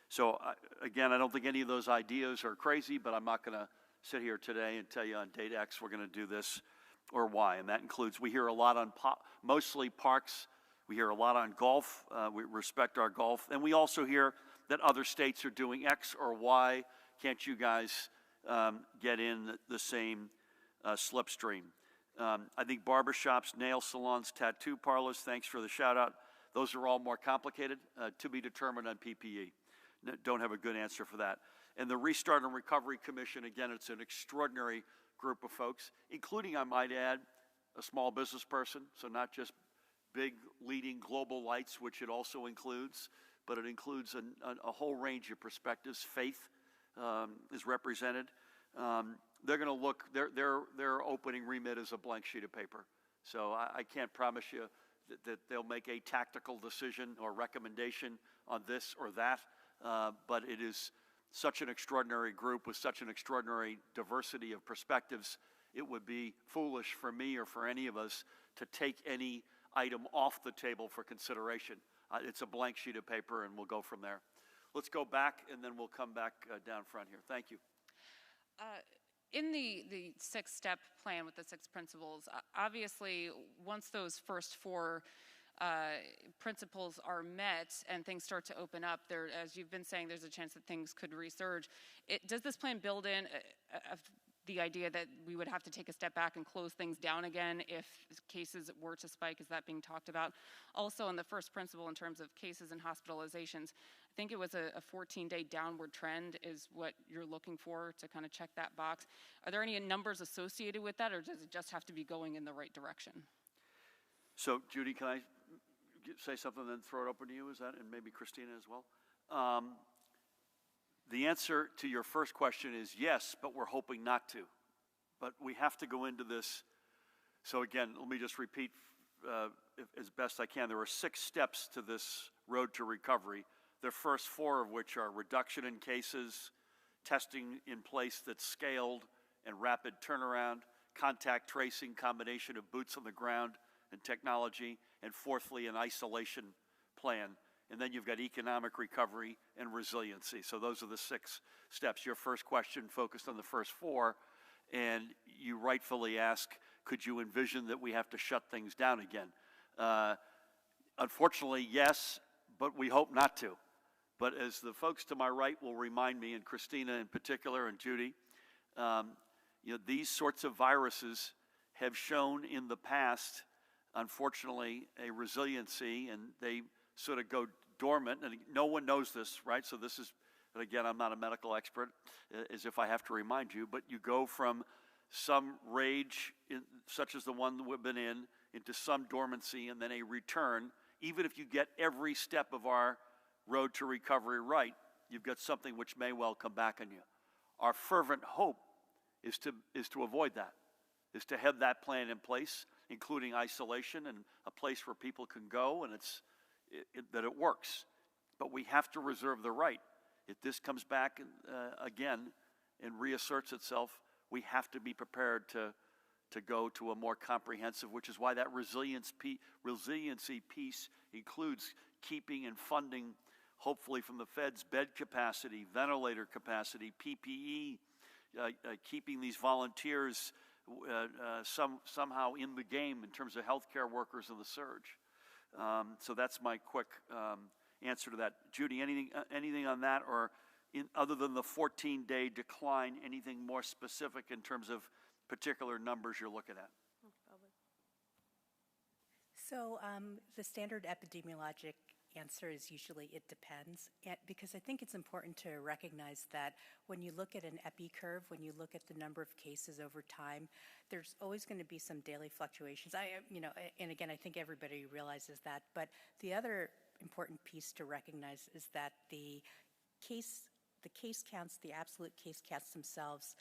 So again, I don't think any of those ideas are crazy, but I'm not going to sit here today and tell you on date X we're going to do this or Y. And that includes, we hear a lot on mostly parks. We hear a lot on golf. We respect our golf. And we also hear that other states are doing X or Y. Can't you guys get in the same slipstream? I think barbershops, nail salons, tattoo parlors, thanks for the shout out. Those are all more complicated, to be determined on PPE. Don't have a good answer for that. And the Restart and Recovery Commission, again, it's an extraordinary group of folks, including, I might add, a small business person, so not just big leading global lights, which it also includes, but it includes a whole range of perspectives. Faith is represented. They're going to look, their opening remit is a blank sheet of paper. So I can't promise you that they'll make a tactical decision or recommendation on this or that, but it is such an extraordinary group with such an extraordinary diversity of perspectives. It would be foolish for me or for any of us to take any item off the table for consideration. It's a blank sheet of paper, and we'll go from there. Let's go back, and then we'll come back down front here. Thank you. In the six-step plan with the 6 principles, obviously, once those first 4 principles are met and things start to open up, there, as you've been saying, there's a chance that things could resurge. Does this plan build in the idea that we would have to take a step back and close things down again if cases were to spike? Is that being talked about? Also, in the first principle, in terms of cases and hospitalizations, I think it was a 14-day downward trend is what you're looking for to kind of check that box. Are there any numbers associated with that, or does it just have to be going in the right direction? So, Judy, can I say something and then throw it open to you? Is that, and maybe Christina as well? The answer to your first question is yes, but we're hoping not to. But we have to go into this. So again, let me just repeat as best I can. There are 6 steps to this road to recovery. The first 4 of which are reduction in cases, testing in place that's scaled and rapid turnaround, contact tracing, combination of boots on the ground and technology, and fourthly, an isolation plan. And then you've got economic recovery and resiliency. So those are the 6 steps. Your first question focused on the first 4, and you rightfully ask, could you envision that we have to shut things down again? Unfortunately, yes, but we hope not to. But as the folks to my right will remind me, and Christina in particular, and Judy, these sorts of viruses have shown in the past, unfortunately, a resiliency, and they sort of go dormant, and no one knows this, right? So this is, and again, I'm not a medical expert, as if I have to remind you, but you go from some rage, such as the one that we've been in, into some dormancy, and then a return. Even if you get every step of our road to recovery right, you've got something which may well come back on you. Our fervent hope is to avoid that, is to have that plan in place, including isolation and a place where people can go, and that it works. But we have to reserve the right. If this comes back again and reasserts itself, we have to be prepared to go to a more comprehensive, which is why that resiliency piece includes keeping and funding, hopefully from the Fed's, bed capacity, ventilator capacity, PPE, keeping these volunteers somehow in the game in terms of healthcare workers in the surge. So that's my quick answer to that. Judy, anything on that, or other than the 14-day decline, anything more specific in terms of particular numbers you're looking at? So the standard epidemiologic answer is usually it depends, because I think it's important to recognize that when you look at an epi curve, when you look at the number of cases over time, there's always going to be some daily fluctuations. And again, I think everybody realizes that. But the other important piece to recognize is that the case counts, the absolute case counts themselves,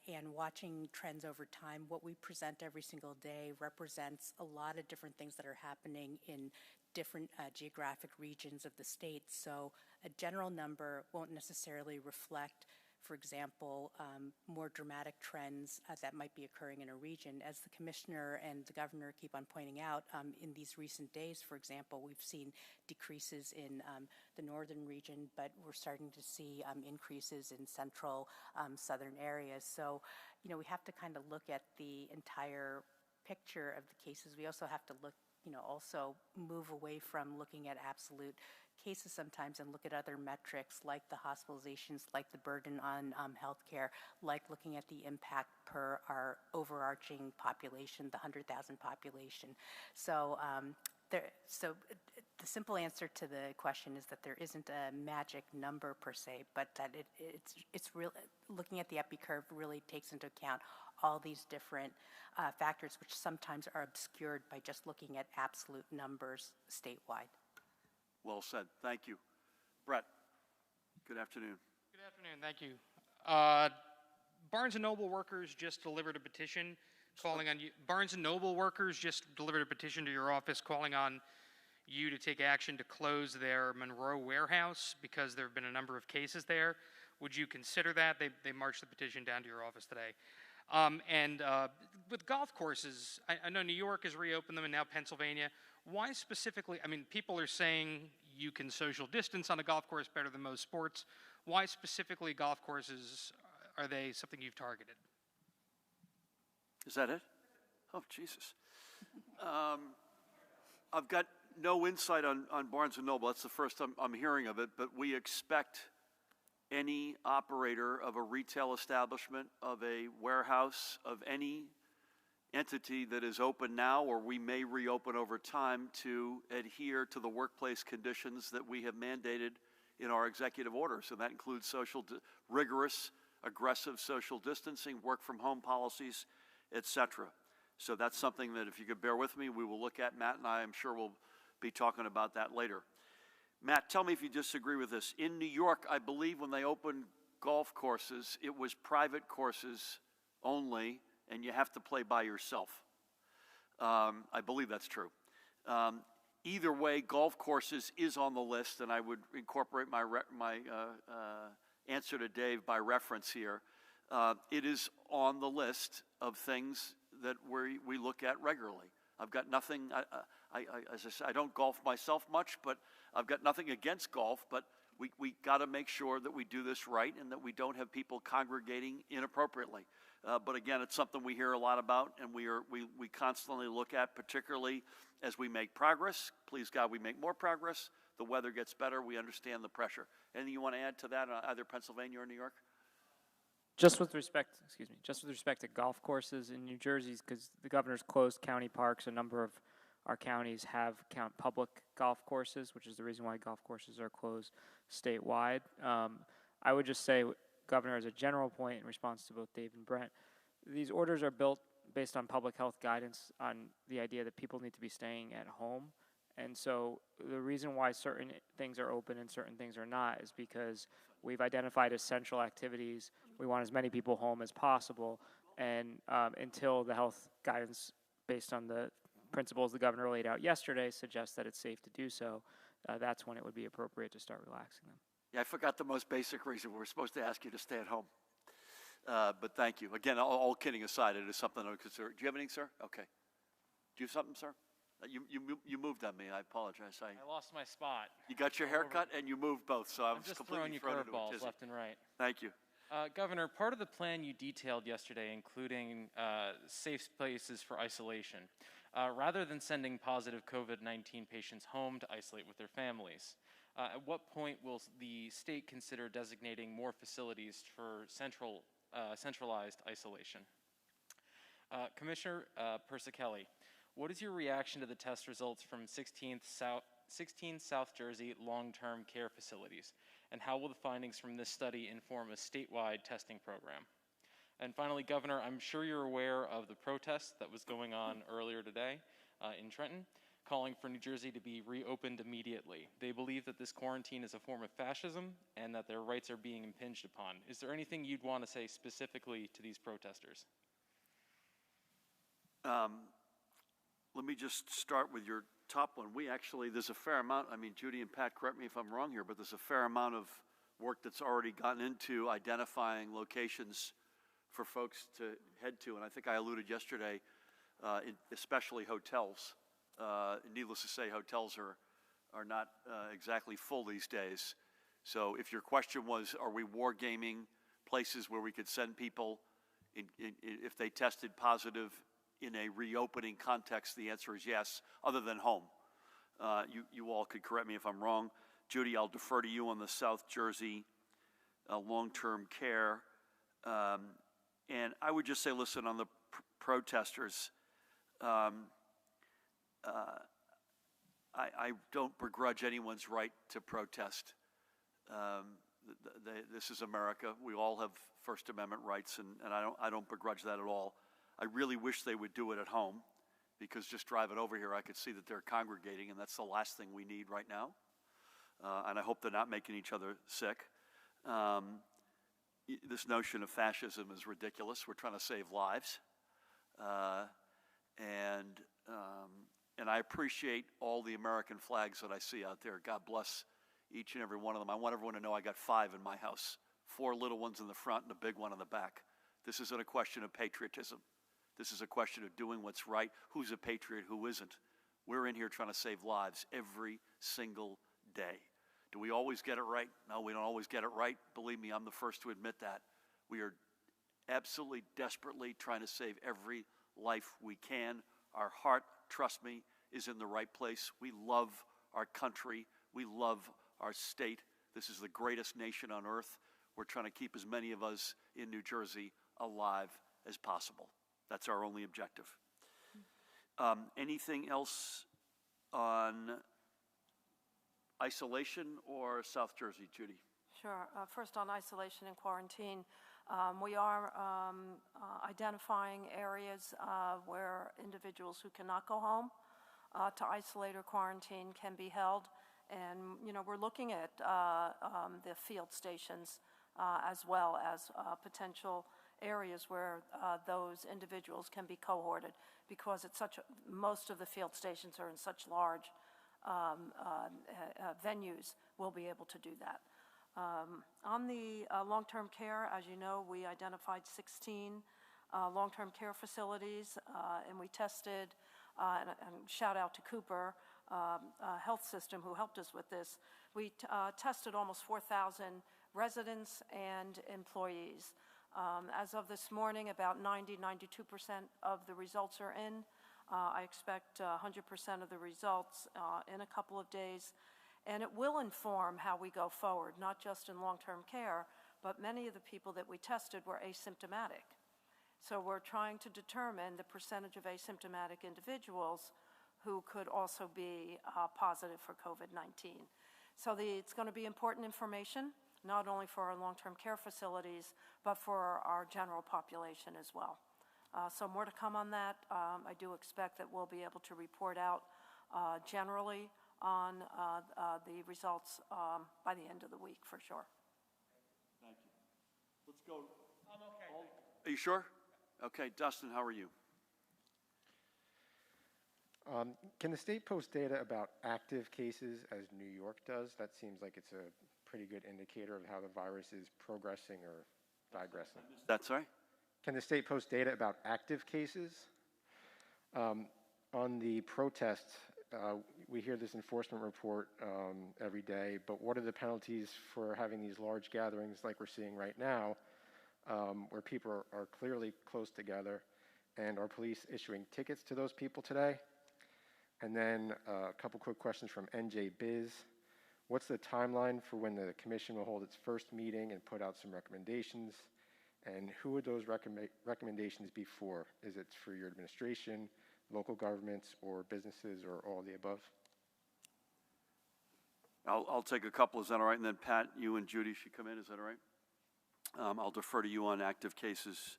and watching trends over time. What we present every single day represents a lot of different things that are happening in different geographic regions of the state. So a general number won't necessarily reflect, for example, more dramatic trends that might be occurring in a region. As the commissioner and the governor keep on pointing out, in these recent days, for example, we've seen decreases in the northern region, but we're starting to see increases in central, southern areas. So, you know, we have to kind of look at the entire picture of the cases. We also have to look, you know, also move away from looking at absolute cases sometimes and look at other metrics like the hospitalizations, like the burden on healthcare, like looking at the impact per our overarching population, the 100,000 population. So, the simple answer to the question is that there isn't a magic number per se, but that it's real. Looking at the epi curve really takes into account all these different factors, which sometimes are obscured by just looking at absolute numbers statewide. Well said. Thank you. Brett, good afternoon. Good afternoon. Thank you. Barnes & Noble workers just delivered a petition calling on you. Barnes & Noble workers just delivered a petition to your office calling on you to take action to close their Monroe warehouse because there have been a number of cases there. Would you consider that? They marched the petition down to your office today. With golf courses, I know New York has reopened them and now Pennsylvania. Why specifically? I mean, people are saying you can social distance on a golf course better than most sports. Why specifically golf courses? Are they something you've targeted? Is that it? Oh, Jesus. I've got no insight on Barnes & Noble. That's the first I'm hearing of it, but we expect any operator of a retail establishment, of a warehouse, of any entity that is open now or we may reopen over time to adhere to the workplace conditions that we have mandated in our executive orders. And that includes rigorous, aggressive social distancing, work from home policies, etc. So that's something that if you could bear with me, we will look at. Matt and I am sure we'll be talking about that later. Matt, tell me if you disagree with this. In New York, I believe when they opened golf courses, it was private courses only, and you have to play by yourself. I believe that's true. Either way, golf courses is on the list, and I would incorporate my answer to Dave by reference here. It is on the list of things that we look at regularly. I've got nothing, as I said, I don't golf myself much, but I've got nothing against golf, but we got to make sure that we do this right and that we don't have people congregating inappropriately. But again, it's something we hear a lot about, and we constantly look at, particularly as we make progress. Please God, we make more progress. The weather gets better. We understand the pressure. Anything you want to add to that, either Pennsylvania or New York? Just with respect to golf courses in New Jersey, because the governor's closed county parks, a number of our counties have public golf courses, which is the reason why golf courses are closed statewide. I would just say, Governor, as a general point in response to both Dave and Brent, these orders are built based on public health guidance on the idea that people need to be staying at home. And so the reason why certain things are open and certain things are not is because we've identified essential activities. We want as many people home as possible. And until the health guidance based on the principles the governor laid out yesterday suggests that it's safe to do so, that's when it would be appropriate to start relaxing them. Yeah, I forgot the most basic reason. We're supposed to ask you to stay at home. But thank you. Again, all kidding aside, it is something I would consider. Do you have anything, sir? Okay. Do you have something, sir? You moved on me. I apologize. I lost my spot. You got your haircut and you moved both, so I was just completely throwing you thrown into a curveballs tizzy. left and right. Thank you. Governor, part of the plan you detailed yesterday, including safe places for isolation, rather than sending positive COVID-19 patients home to isolate with their families. At what point will the state consider designating more facilities for centralized isolation? Commissioner Persicelli, what is your reaction to the test results from 16 South Jersey long-term care facilities? And how will the findings from this study inform a statewide testing program? And finally, Governor, I'm sure you're aware of the protest that was going on earlier today in Trenton, calling for New Jersey to be reopened immediately. They believe that this quarantine is a form of fascism and that their rights are being impinged upon. Is there anything you'd want to say specifically to these protesters? Let me just start with your top one. There's a fair amount, Judy and Pat, correct me if I'm wrong here, but there's a fair amount of work that's already gotten into identifying locations for folks to head to. And I think I alluded yesterday, especially hotels. Needless to say, hotels are not exactly full these days. So if your question was, are we wargaming places where we could send people if they tested positive in a reopening context, the answer is yes, other than home. You all could correct me if I'm wrong. Judy, I'll defer to you on the South Jersey long-term care. And I would just say, listen, on the protesters, I don't begrudge anyone's right to protest. This is America. We all have First Amendment rights, and I don't begrudge that at all. I really wish they would do it at home, because just driving over here, I could see that they're congregating, and that's the last thing we need right now. And I hope they're not making each other sick. This notion of fascism is ridiculous. We're trying to save lives. And I appreciate all the American flags that I see out there. God bless each and every one of them. I want everyone to know I got 5 in my house, 4 little ones in the front and a big one in the back. This isn't a question of patriotism. This is a question of doing what's right. Who's a patriot, who isn't? We're in here trying to save lives every single day. Do we always get it right? No, we don't always get it right. Believe me, I'm the first to admit that. We are absolutely desperately trying to save every life we can. Our heart, trust me, is in the right place. We love our country. We love our state. This is the greatest nation on earth. We're trying to keep as many of us in New Jersey alive as possible. That's our only objective. Anything else on isolation or South Jersey, Judy? Sure. First, on isolation and quarantine, we are identifying areas where individuals who cannot go home to isolate or quarantine can be held. And, we're looking at the field stations as well as potential areas where those individuals can be cohorted, because it's most of the field stations are in such large venues. We'll be able to do that. On the long-term care, as you know, we identified 16 long-term care facilities, and we tested, and shout out to Cooper Health System who helped us with this. We tested almost 4,000 residents and employees. As of this morning, about 92% of the results are in. I expect 100% of the results in a couple of days. And it will inform how we go forward, not just in long-term care, but many of the people that we tested were asymptomatic. So we're trying to determine the percentage of asymptomatic individuals who could also be positive for COVID-19. So it's going to be important information, not only for our long-term care facilities, but for our general population as well. So more to come on that. I do expect that we'll be able to report out generally on the results by the end of the week, for sure. Thank you. Let's go. I'm okay. Are you sure? Okay, Dustin, how are you? Can the state post data about active cases as New York does? That seems like it's a pretty good indicator of how the virus is progressing or digressing. That's right. Can the state post data about active cases? On the protests, we hear this enforcement report every day, but what are the penalties for having these large gatherings like we're seeing right now, where people are clearly close together, and are police issuing tickets to those people today? And then a couple quick questions from NJ Biz. What's the timeline for when the commission will hold its first meeting and put out some recommendations? And who would those recommendations be for? Is it for your administration, local governments, or businesses, or all of the above? I'll take a couple. Is that all right? And then Pat, you and Judy should come in. Is that all right? I'll defer to you on active cases,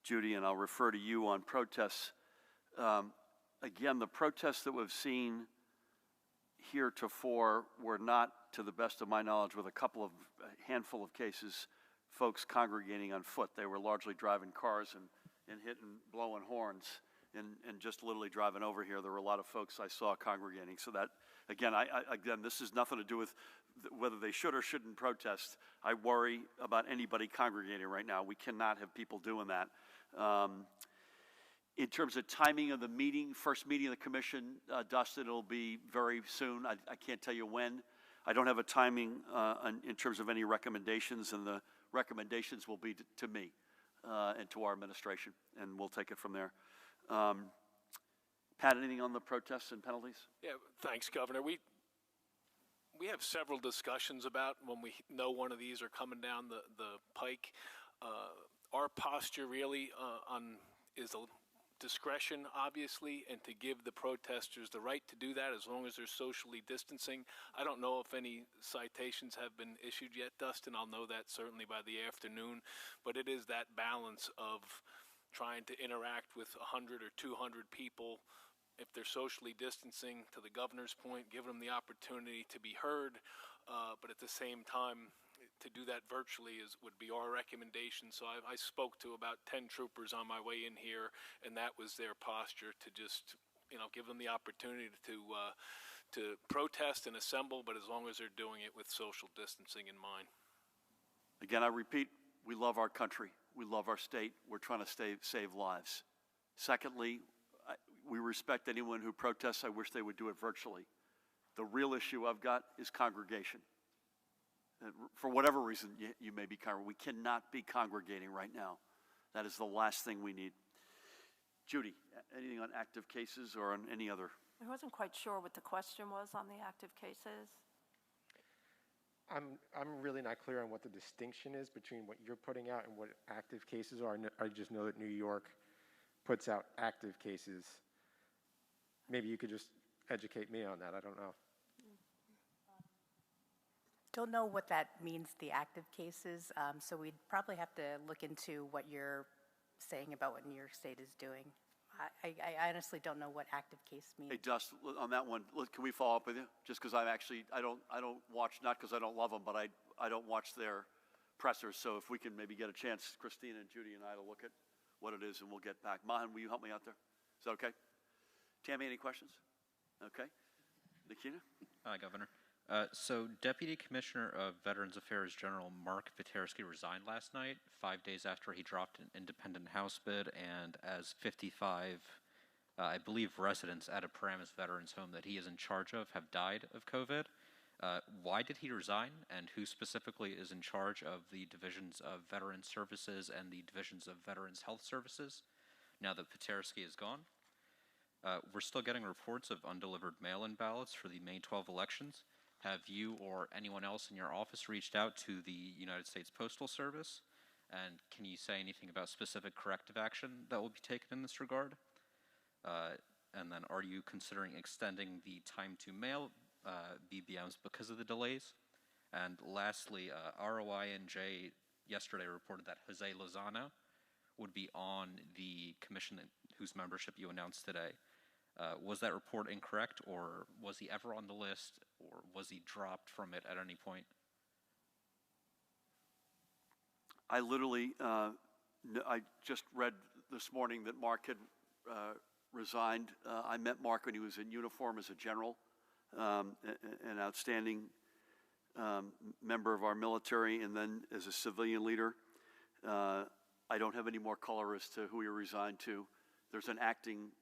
Judy, and I'll refer to you on protests. again, the protests that we've seen heretofore were not, to the best of my knowledge, with a handful of cases, folks congregating on foot. They were largely driving cars and hitting, blowing horns, and just literally driving over here. There were a lot of folks I saw congregating. So that, again, again, this has nothing to do with whether they should or shouldn't protest. I worry about anybody congregating right now. We cannot have people doing that. In terms of timing of the meeting, first meeting of the commission, Dustin, it'll be very soon. I can't tell you when. I don't have a timing in terms of any recommendations, and the recommendations will be to me and to our administration, and we'll take it from there. Pat, anything on the protests and penalties? Yeah, thanks, Governor. We have several discussions about when we know one of these are coming down the pike. Our posture really is a discretion, obviously, and to give the protesters the right to do that as long as they're socially distancing. I don't know if any citations have been issued yet, Dustin. I'll know that certainly by the afternoon. But it is that balance of trying to interact with 100 or 200 people. If they're socially distancing, to the governor's point, give them the opportunity to be heard, but at the same time, to do that virtually would be our recommendation. So I spoke to about 10 troopers on my way in here, and that was their posture, to just, give them the opportunity to protest and assemble, but as long as they're doing it with social distancing in mind. Again, I repeat, we love our country. We love our state. We're trying to save lives. Secondly, we respect anyone who protests. I wish they would do it virtually. The real issue I've got is congregation. For whatever reason you may be congregating, we cannot be congregating right now. That is the last thing we need. Judy, anything on active cases or on any other? I wasn't quite sure what the question was on the active cases. I'm really not clear on what the distinction is between what you're putting out and what active cases are. I just know that New York puts out active cases. Maybe you could just educate me on that. I don't know. Don't know what that means, the active cases, so we'd probably have to look into what you're saying about what New York State is doing. I honestly don't know what active case means. Hey, Dust, on that one, can we follow up with you? Just because I don't watch, not because I don't love them, but I don't watch their pressers. So if we can maybe get a chance, Christina and Judy and I, to look at what it is, and we'll get back. Mahan, will you help me out there? Is that okay? Tammy, any questions? Okay. Nikita? Hi, Governor. So Deputy Commissioner of Veterans Affairs General Mark Vitersky resigned last night, 5 days after he dropped an independent House bid, and as 55, I believe, residents at a Paramus Veterans Home that he is in charge of have died of COVID. Why did he resign, and who specifically is in charge of the divisions of Veterans Services and the divisions of Veterans Health Services now that Vitersky is gone? We're still getting reports of undelivered mail-in ballots for the May 12 elections. Have you or anyone else in your office reached out to the United States Postal Service? And can you say anything about specific corrective action that will be taken in this regard? And then are you considering extending the time to mail BBMs because of the delays? And lastly, ROI&J yesterday reported that Jose Lozano would be on the commission whose membership you announced today. Was that report incorrect, or was he ever on the list, or was he dropped from it at any point? I literally, I just read this morning that Mark had resigned. I met Mark when he was in uniform as a general, an outstanding member of our military, and then as a civilian leader. I don't have any more color as to who he resigned to. There's an acting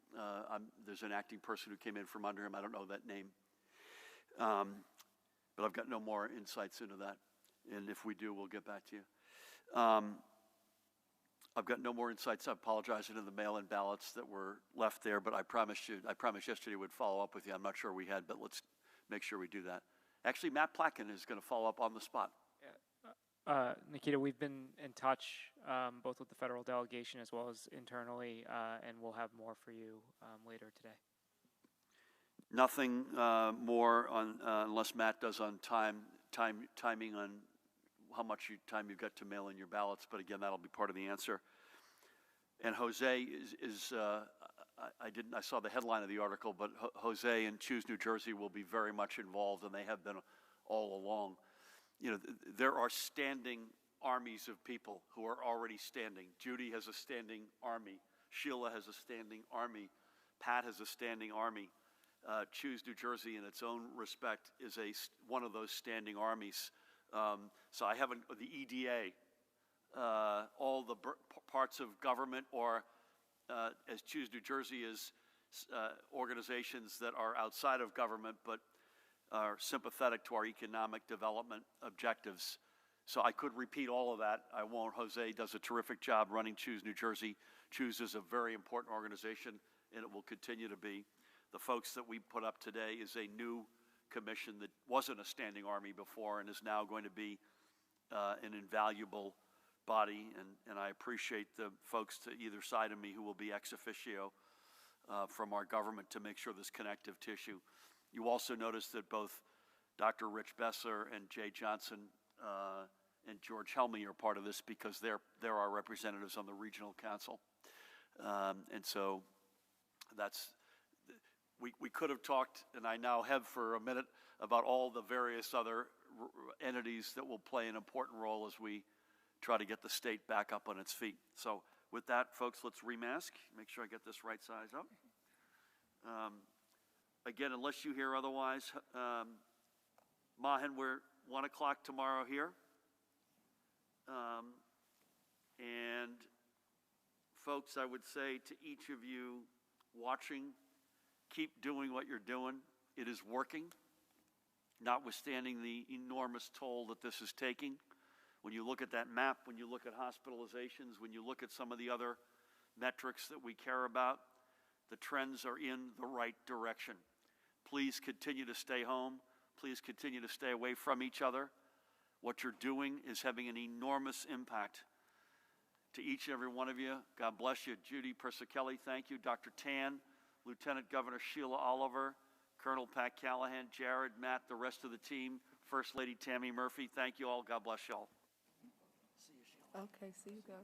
person who came in from under him. I don't know that name. But I've got no more insights into that. And if we do, we'll get back to you. I've got no more insights. I apologize into the mail-in ballots that were left there, but I promised yesterday we'd follow up with you. I'm not sure we had, but let's make sure we do that. Actually, Matt Placken is going to follow up on the spot. Nikita, we've been in touch both with the federal delegation as well as internally, and we'll have more for you later today. Nothing more on unless Matt does on timing on how much time you've got to mail in your ballots. But again, that'll be part of the answer. And Jose is I saw the headline of the article, but Jose and Choose New Jersey will be very much involved, and they have been all along. You know, there are standing armies of people who are already standing. Judy has a standing army. Sheila has a standing army. Pat has a standing army. Choose New Jersey, in its own respect, is one of those standing armies. So I haven't, the EDA, all the parts of government, or as Choose New Jersey is, organizations that are outside of government but are sympathetic to our economic development objectives. So I could repeat all of that. I won't. Jose does a terrific job running Choose New Jersey. Choose is a very important organization, and it will continue to be. The folks that we put up today is a new commission that wasn't a standing army before and is now going to be an invaluable body, and I appreciate the folks to either side of me who will be ex officio from our government to make sure this connective tissue. You also notice that both Dr. Rich Besser and Jay Johnson and George Helmy are part of this because they're our representatives on the regional council. And so we could have talked, and I now have for a minute, about all the various other entities that will play an important role as we try to get the state back up on its feet. So with that, folks, let's remask. Make sure I get this right size up. Again, unless you hear otherwise, Mahan, we're 1 o'clock tomorrow here. And folks, I would say to each of you watching, keep doing what you're doing. It is working, notwithstanding the enormous toll that this is taking. When you look at that map, when you look at hospitalizations, when you look at some of the other metrics that we care about, the trends are in the right direction. Please continue to stay home. Please continue to stay away from each other. What you're doing is having an enormous impact to each and every one of you. God bless you. Judy Persicelli, thank you. Dr. Tan, Lieutenant Governor Sheila Oliver, Colonel Pat Callahan, Jared, Matt, the rest of the team, First Lady Tammy Murphy, thank you all. God bless you all. Okay, see you go.